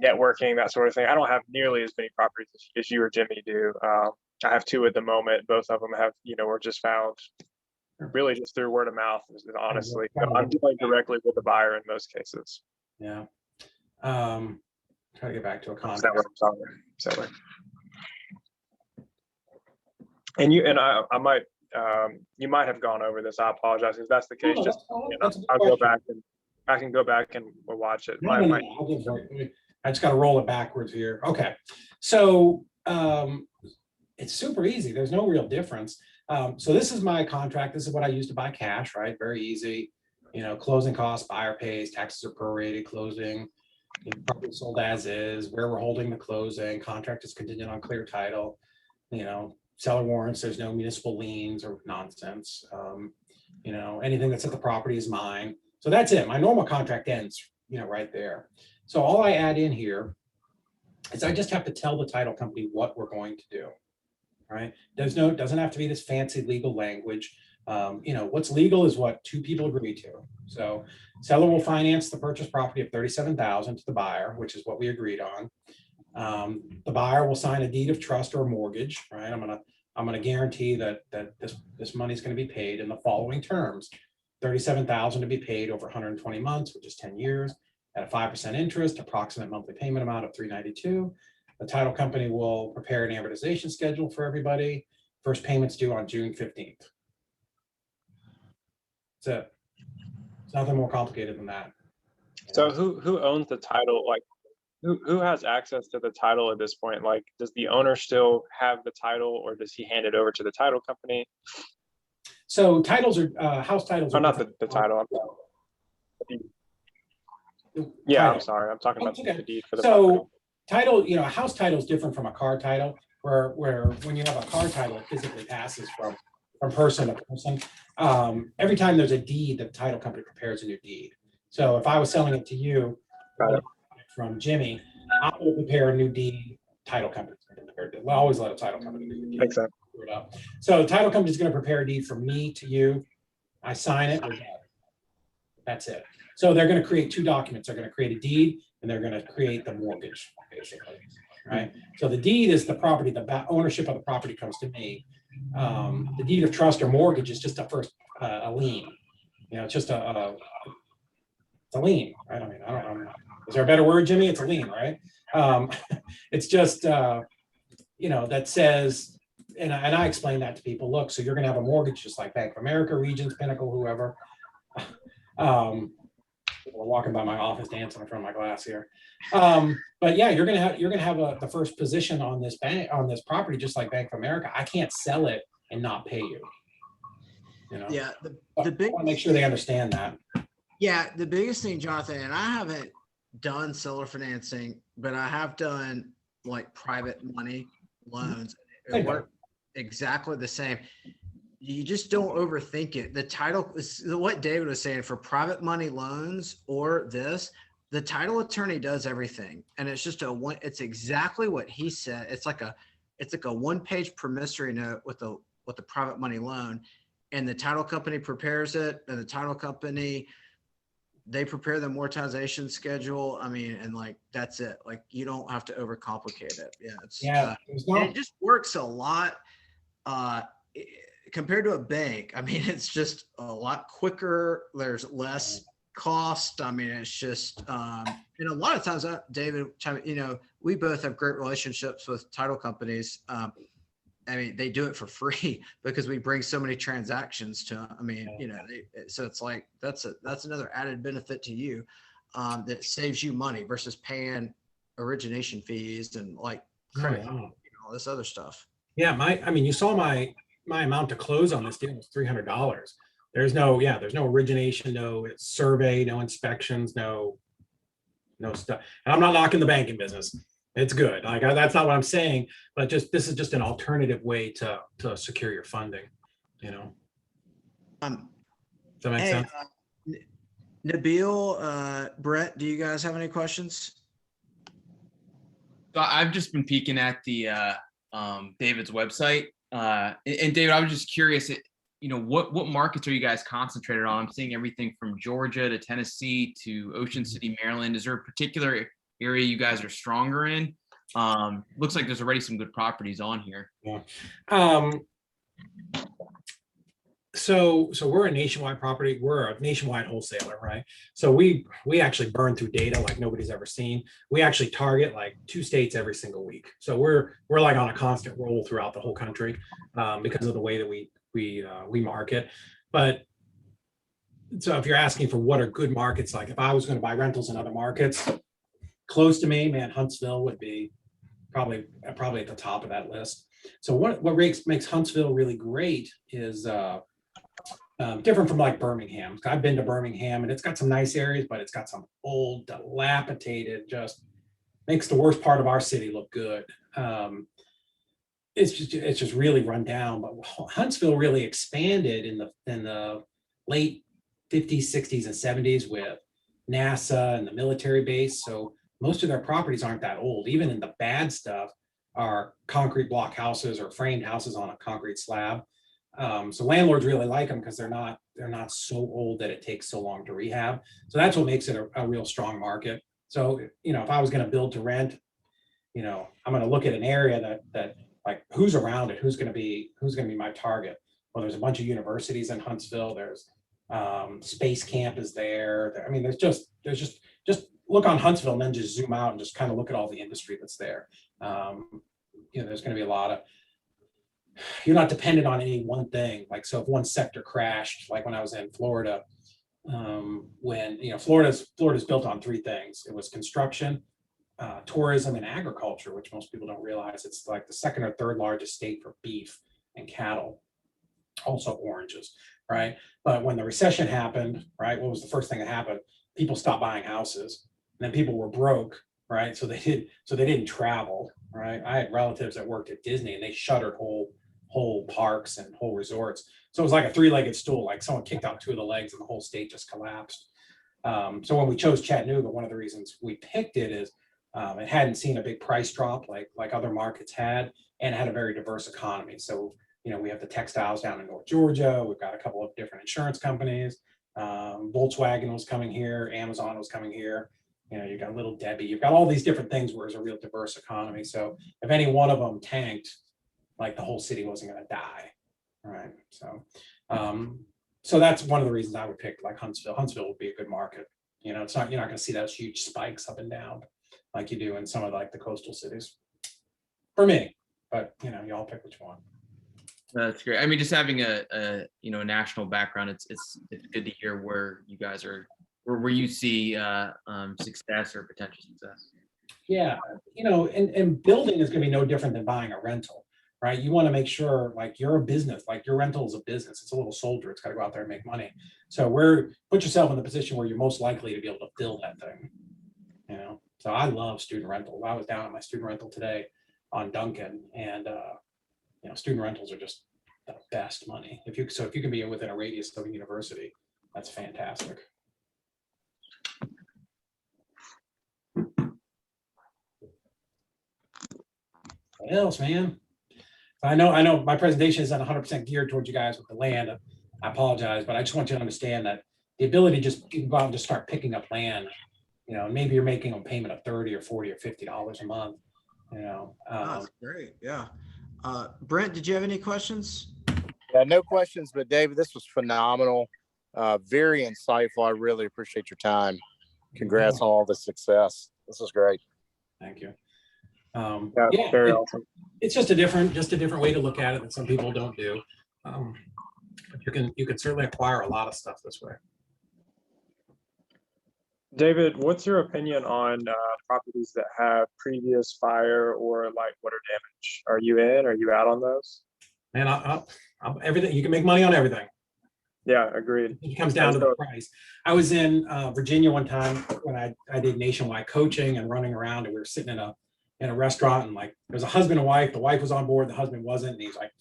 networking, that sort of thing. I don't have nearly as many properties as you or Jimmy do. I have 2 at the moment. Both of them have, were just found really just through word of mouth, honestly. I'm dealing directly with the buyer in most cases. Yeah. Try to get back to a contract. Seller. And I might, you might have gone over this. I apologize if that's the case. I'll go back and I can go back and we'll watch it. I just got to roll it backwards here. Okay. So it's super easy. There's no real difference. So this is my contract. This is what I use to buy cash, right? Very easy. Closing costs, buyer pays, taxes are prorated, closing, property sold as is, where we're holding the closing, contract is contingent on clear title, seller warrants, there's no municipal liens or nonsense. Anything that's at the property is mine. So that's it. My normal contract ends, right there. So all I add in here is I just have to tell the title company what we're going to do, right? Doesn't have to be this fancy legal language. What's legal is what 2 people agree to. So seller will finance the purchase property of $37,000 to the buyer, which is what we agreed on. The buyer will sign a deed of trust or mortgage, right? I'm gonna guarantee that this money is going to be paid in the following terms. $37,000 to be paid over 120 months, which is 10 years, at a 5% interest, approximate monthly payment amount of $392. The title company will prepare an amortization schedule for everybody. First payment's due on June 15th. That's it. It's nothing more complicated than that. So who owns the title? Like, who has access to the title at this point? Like, does the owner still have the title, or does he hand it over to the title company? So titles are house titles. Oh, are not the title. Yeah, title. I'm sorry. I'm talking about Okay. the deed for the So property. title, a house title is different from a car title, where when you have a car title, it physically passes from person to person. Every time there's a deed, the title company prepares a new deed. So if I was selling it to you from Jimmy, I will prepare a new deed. Title company. We'll always let a title company do the deed. Makes sense. So the title company is going to prepare a deed from me to you. I sign it. We're done. That's it. So they're going to create two documents. They're going to create a deed and they're going to create the mortgage, basically. Right. So the deed is the property. The ownership of the property comes to me. The deed of trust or mortgage is just a lien. It's just it's a lien. Right? I mean, I don't know. Is there a better word, Jimmy? It's a lien, right? It's just that says, and I explain that to people. Look, so you're going to have a mortgage just like Bank of America, Regions, Pinnacle, whoever. We're walking by my office dancing in front of my glass here. But yeah, you're gonna have the first position on this property, just like Bank of America. I can't sell it and not pay you. Yeah, the big. I want to make sure they understand that. Yeah, the biggest thing, Jonathan, and I haven't done seller financing, but I have done like private money loans. It worked exactly the same. You just don't overthink it. The title is what David was saying for private money loans or the title attorney does everything. And it's just it's exactly what he said. It's like a 1-page promissory note with the private money loan, and the title company prepares it, and the title company, they prepare the amortization schedule. I mean, and like, that's it. Like, you don't have to overcomplicate it. Yeah. And it just works a lot. Compared to a bank, I mean, it's just a lot quicker. There's less cost. I mean, it's just, and a lot of times, David, we both have great relationships with title companies. I mean, they do it for free because we bring so many transactions to them. I mean, so it's like, that's another added benefit to you, that saves you money versus paying origination fees and like credit, all this other stuff. Yeah. You saw my amount to close on this deal was $300. There's no origination, no survey, no inspections, no stuff. And I'm not knocking the banking business. It's good. Like, that's not what I'm saying, but this is just an alternative way to secure your funding, Does that make sense? Nabil, Brett, do you guys have any questions? So I've just been peeking at the David's website. And David, I was just curious, what markets are you guys concentrated on? I'm seeing everything from Georgia to Tennessee to Ocean City, Maryland. Is there a particular area you guys are stronger in? Looks like there's already some good properties on here. Yeah. So we're a nationwide property. We're a nationwide wholesaler, right? So we actually burn through data like nobody's ever seen. We actually target like 2 states every single week. So we're like on a constant roll throughout the whole country because of the way that we market. But so if you're asking for what are good markets, like if I was going to buy rentals in other markets close to me, man, Huntsville would be probably at the top of that list. So what makes Huntsville really great is different from like Birmingham. I've been to Birmingham and it's got some nice areas, but it's got some old, dilapidated, just makes the worst part of our city look good. It's just really run down. But Huntsville really expanded in the late 50s, 60s, and 70s with NASA and the military base. So most of their properties aren't that old. Even in the bad stuff are concrete block houses or framed houses on a concrete slab. So landlords really like them because they're not so old that it takes so long to rehab. So that's what makes it a real strong market. So, if I was going to build to rent, I'm going to look at an area that like who's around it, who's going to be my target. Well, there's a bunch of universities in Huntsville. There's Space Camp is there. I mean, there's just look on Huntsville and then just zoom out and just kind of look at all the industry that's there. There's going to be a lot of, you're not dependent on any one thing. Like, so if one sector crashed, like when I was in Florida, when, Florida's built on three things. It was construction, tourism, and agriculture, which most people don't realize. It's like the second or third largest state for beef and cattle, also oranges, right? But when the recession happened, right, what was the first thing that happened? People stopped buying houses, and then people were broke, right? So they didn't travel, right? I had relatives that worked at Disney, and they shuttered whole parks and whole resorts. So it was like a three-legged stool, like someone kicked out two of the legs and the whole state just collapsed. So when we chose Chattanooga, one of the reasons we picked it is it hadn't seen a big price drop like other markets had, and it had a very diverse economy. So, we have the textiles down in North Georgia. We've got a couple of different insurance companies. Volkswagen was coming here. Amazon was coming here. You've got Little Debbie. You've got all these different things where it's a real diverse economy. So if any one of them tanked, like the whole city wasn't going to die, right? So that's one of the reasons I would pick like Huntsville. Huntsville would be a good market. It's not, you're not going to see those huge spikes up and down like you do in some of like the coastal cities. For me, but y'all pick which one. That's great. I mean, just having a national background, it's good to hear where you guys are, or where you see success or potential success. Yeah, and building is going to be no different than buying a rental, right? You want to make sure like you're a business, like your rental is a business. It's a little soldier. It's got to go out there and make money. So put yourself in the position where you're most likely to be able to build that thing. So I love student rentals. I was down at my student rental today on Duncan, and student rentals are just the best money. If you can be within a radius of a university, that's fantastic. What else, man? I know my presentation isn't 100% geared towards you guys with the land. I apologize, but I just want you to understand that the ability to just go out and just start picking up land, maybe you're making a payment of $30 or $40 or $50 a month. That's great. Yeah. Brent, did you have any questions? No questions, but David, this was phenomenal. Very insightful. I really appreciate your time. Congrats on all the success. This is great. Thank you. Very awesome. It's just a different way to look at it that some people don't do. But you can certainly acquire a lot of stuff this way. David, what's your opinion on properties that have previous fire or like water damage? Are you in? Are you out on those? Man, I'm everything. You can make money on everything. Yeah, agreed. It comes down to the price. I was in Virginia one time when I did nationwide coaching and running around, and we were sitting in a restaurant, and like there's a husband and wife. The wife was on board, the husband wasn't, and he's like,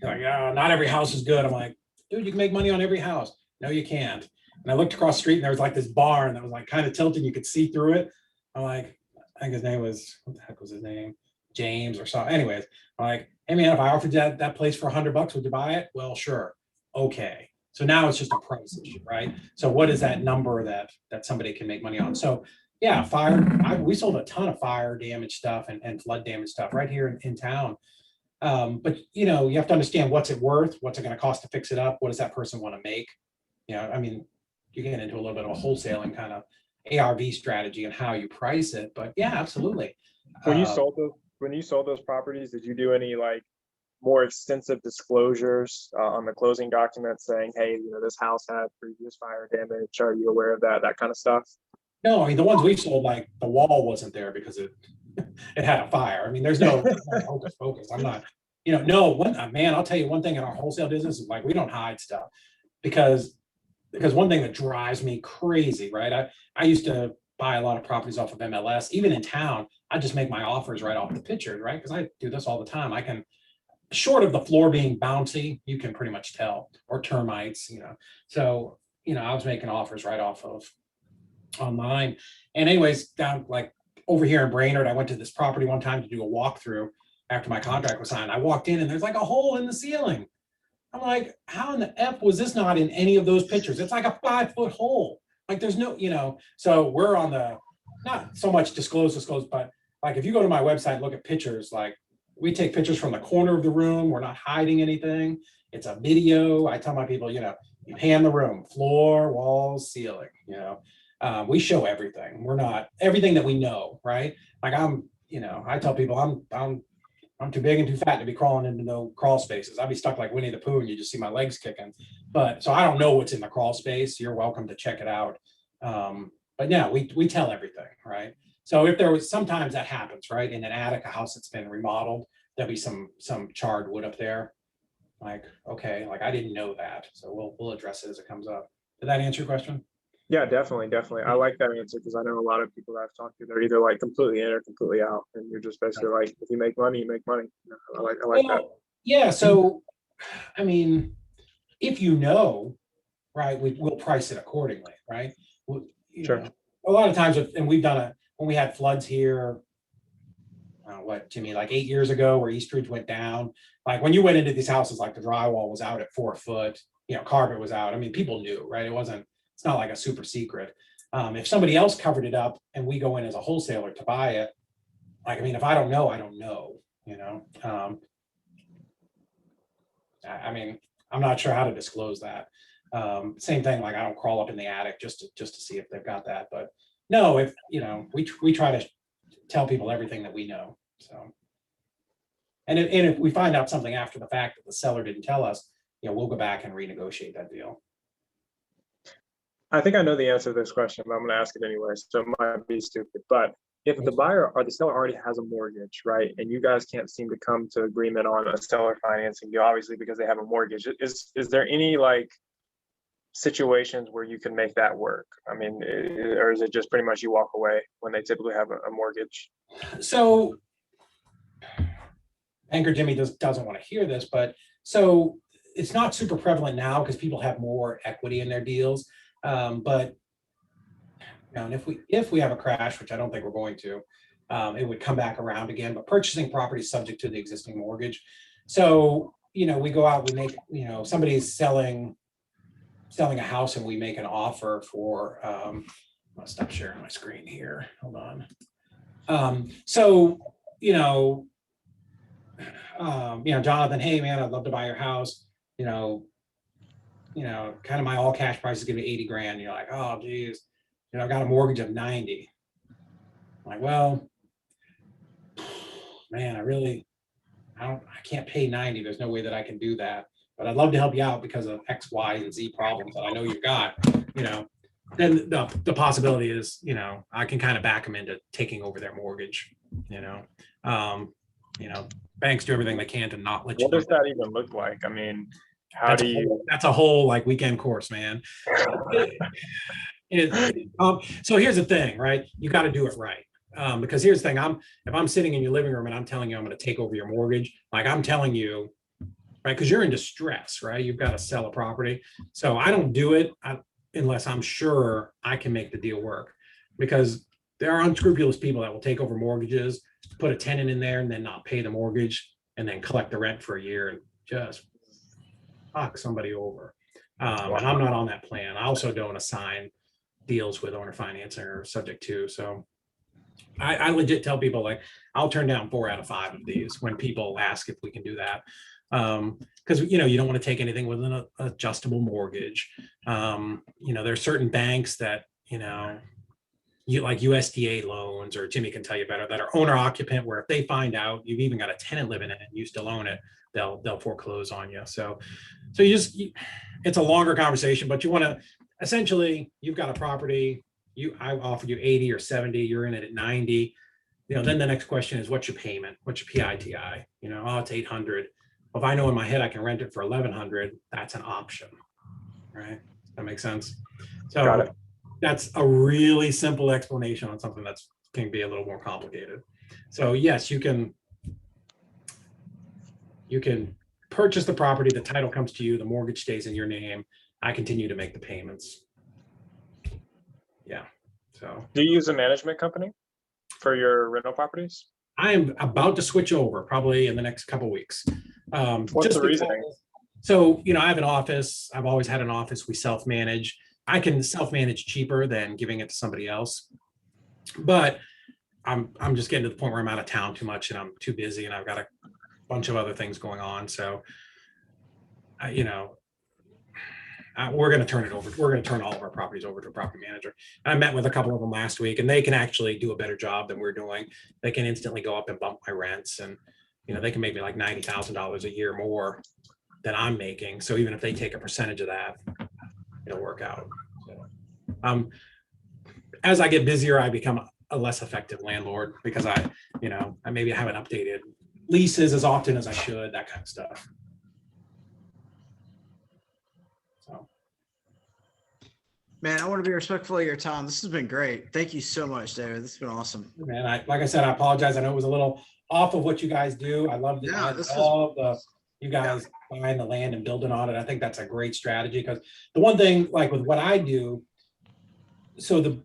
oh, not every house is good. I'm like, dude, you can make money on every house. No, you can't. And I looked across the street, and there was like this barn that was like kind of tilted. You could see through it. I'm like, I think his name was, what the heck was his name? James or something. Anyways, I'm like, hey man, if I offered you that place for $100, would you buy it? Well, sure. Okay. So now it's just a price issue, right? So what is that number that somebody can make money on? So yeah, fire. We sold a ton of fire damage stuff and flood damage stuff right here in town. But you have to understand what's it worth, what's it going to cost to fix it up, what does that person want to make? I mean, you get into a little bit of a wholesaling kind of ARV strategy and how you price it. But yeah, absolutely. When you sold those properties, did you do any like more extensive disclosures on the closing documents saying, hey, this house had previous fire damage? Are you aware of that kind of stuff? No, I mean, the ones we sold, like the wall wasn't there because it had a fire. I mean, there's no hocus pocus. I'm not, man, I'll tell you one thing in our wholesale business is like, we don't hide stuff because one thing that drives me crazy, right? I used to buy a lot of properties off of MLS, even in town. I just make my offers right off the pictures, right? Because I do this all the time. I can, short of the floor being bouncy, you can pretty much tell, or termites, So, I was making offers right off of online. And anyways, down like over here in Brainerd, I went to this property one time to do a walkthrough after my contract was signed. I walked in and there's like a hole in the ceiling. I'm like, how in the F was this not in any of those pictures? It's like a 5-foot hole. Like there's no, so we're on the, not so much disclose, but like if you go to my website and look at pictures, like we take pictures from the corner of the room. We're not hiding anything. It's a video. I tell my people, you pan the room, floor, walls, ceiling, we show everything. We're not everything that we know, right? Like I tell people I'm too big and too fat to be crawling into no crawl spaces. I'd be stuck like Winnie the Pooh and you just see my legs kicking. But so I don't know what's in the crawl space. You're welcome to check it out. But yeah, we tell everything, right? So if there was, sometimes that happens, right? In an attic, a house that's been remodeled, there'll be some charred wood up there. Like, okay, like I didn't know that. So we'll address it as it comes up. Did that answer your question? Yeah, definitely. I like that answer because I know a lot of people that I've talked to, they're either like completely in or completely out. And you're just basically like, if you make money, you make money. I like that. Well, yeah. So, I mean, if right, we'll price it accordingly, right? Sure. A lot of times, and we've done it when we had floods here, Jimmy, like 8 years ago, where Eastridge went down. Like when you went into these houses, like the drywall was out at 4 foot, carpet was out. I mean, people knew, right? It's not like a super secret. If somebody else covered it up and we go in as a wholesaler to buy it, like, I mean, if I don't know, I don't know, I mean, I'm not sure how to disclose that. Same thing, like I don't crawl up in the attic just to see if they've got that. But no, if, we try to tell people everything that we know. So, and if we find out something after the fact that the seller didn't tell us, we'll go back and renegotiate that deal. I think I know the answer to this question, but I'm going to ask it anyway. So it might be stupid, but if the buyer or the seller already has a mortgage, right, and you guys can't seem to come to agreement on a seller financing deal, obviously because they have a mortgage, is there any like situations where you can make that work? I mean, or is it just pretty much you walk away when they typically have a mortgage? So, Anchor Jimmy doesn't want to hear this, but so it's not super prevalent now because people have more equity in their deals. But and if we have a crash, which I don't think we're going to, it would come back around again. But purchasing property is subject to the existing mortgage. So we go out, we make somebody's selling a house, and we make an offer for. I'll stop sharing my screen here. Hold on. So Jonathan, hey man, I'd love to buy your house. Kind of my all cash price is gonna be 80 grand. You're like, oh geez, I got a mortgage of 90. I'm like, well, man, I can't pay 90. There's no way that I can do that. But I'd love to help you out because of X, Y, and Z problems that I know you've got. Then the possibility is, I can kind of back them into taking over their mortgage. Banks do everything they can to not let you. What does that even look like? I mean, that's a whole like weekend course, man. So here's the thing, right? You got to do it right. Because here's the thing, if I'm sitting in your living room and I'm telling you I'm going to take over your mortgage, like I'm telling you, right? Because you're in distress, right? You've got to sell a property. So I don't do it unless I'm sure I can make the deal work. Because there are unscrupulous people that will take over mortgages, put a tenant in there and then not pay the mortgage and then collect the rent for a year and just fuck somebody over. And I'm not on that plan. I also don't assign deals with owner financing or subject to. So I legit tell people, like, I'll turn down 4 out of 5 of these when people ask if we can do that. Because you don't want to take anything with an adjustable mortgage. There's certain banks that you like USDA loans, or Jimmy can tell you better, that are owner occupant, where if they find out you've even got a tenant living in it and you still own it, they'll foreclose on you. So it's a longer conversation, but you want to essentially, you've got a property, I offered you 80 or 70, you're in it at 90. Then the next question is, what's your payment? What's your PITI? It's 800. Well, if I know in my head I can rent it for 1100, that's an option, right? That makes sense. So got it. That's a really simple explanation on something that's can be a little more complicated. So yes, you can purchase the property, the title comes to you, the mortgage stays in your name. I continue to make the payments. Yeah. So do you use a management company for your rental properties? I am about to switch over probably in the next couple of weeks. What's the reasoning? So, I have an office. I've always had an office. We self-manage. I can self-manage cheaper than giving it to somebody else. But I'm just getting to the point where I'm out of town too much and I'm too busy and I've got a bunch of other things going on. So, I we're going to turn it over. We're going to turn all of our properties over to a property manager. I met with a couple of them last week, and they can actually do a better job than we're doing. They can instantly go up and bump my rents, and they can make me like $90,000 a year more than I'm making. So even if they take a percentage of that, it'll work out. So, as I get busier, I become a less effective landlord because I maybe haven't updated leases as often as I should, that kind of stuff. So, Man, I want to be respectful of your time. This has been great. Thank you so much, David. This has been awesome. man, like I said, I apologize. I know it was a little off of what you guys do. I love you guys buying the land and building on it. I think that's a great strategy because the one thing, like with what I do, so the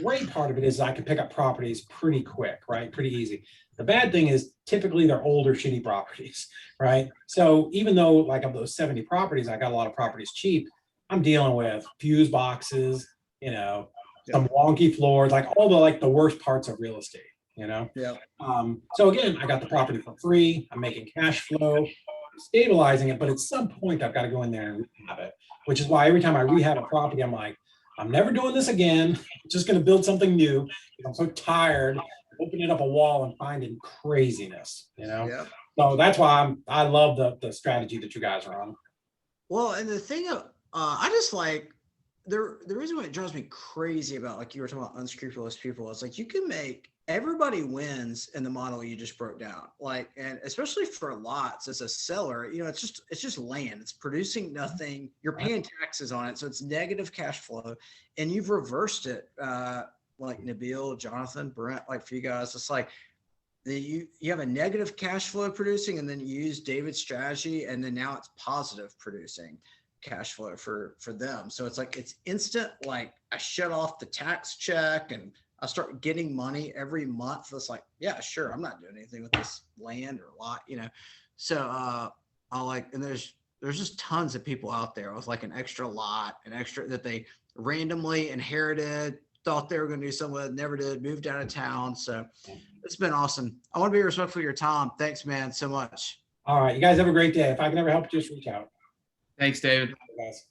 great part of it is I can pick up properties pretty quick, right? Pretty easy. The bad thing is typically they're older, shitty properties, right? So even though like of those 70 properties, I got a lot of properties cheap, I'm dealing with fuse boxes, some wonky floors, like all the worst parts of real estate, Yeah. So again, I got the property for free. I'm making cash flow, stabilizing it, but at some point I've got to go in there and rehab it, which is why every time I rehab a property, I'm like, I'm never doing this again. I'm just going to build something new. I'm so tired of opening up a wall and finding craziness, Yeah. So that's why I love the strategy that you guys are on. Well, and the thing I just like the reason why it drives me crazy about, like you were talking about unscrupulous people, is like you can make everybody wins in the model you just broke down. Like, and especially for lots as a seller, it's just land. It's producing nothing. You're paying taxes on it, so it's negative cash flow, and you've reversed it. Like Nabil, Jonathan, Brent, like for you guys, it's like you have a negative cash flow producing, and then you use David's strategy, and then now it's positive producing cash flow for them. So it's like it's instant. Like I shut off the tax check and I start getting money every month. It's like, yeah, sure, I'm not doing anything with this land or lot, So and there's just tons of people out there with like an extra lot, an extra that they randomly inherited, thought they were going to do something with, never did, moved out of town. So it's been awesome. I want to be respectful of your time. Thanks, man, so much. All right, you guys have a great day. If I can ever help, just reach out. Thanks, David. Guys.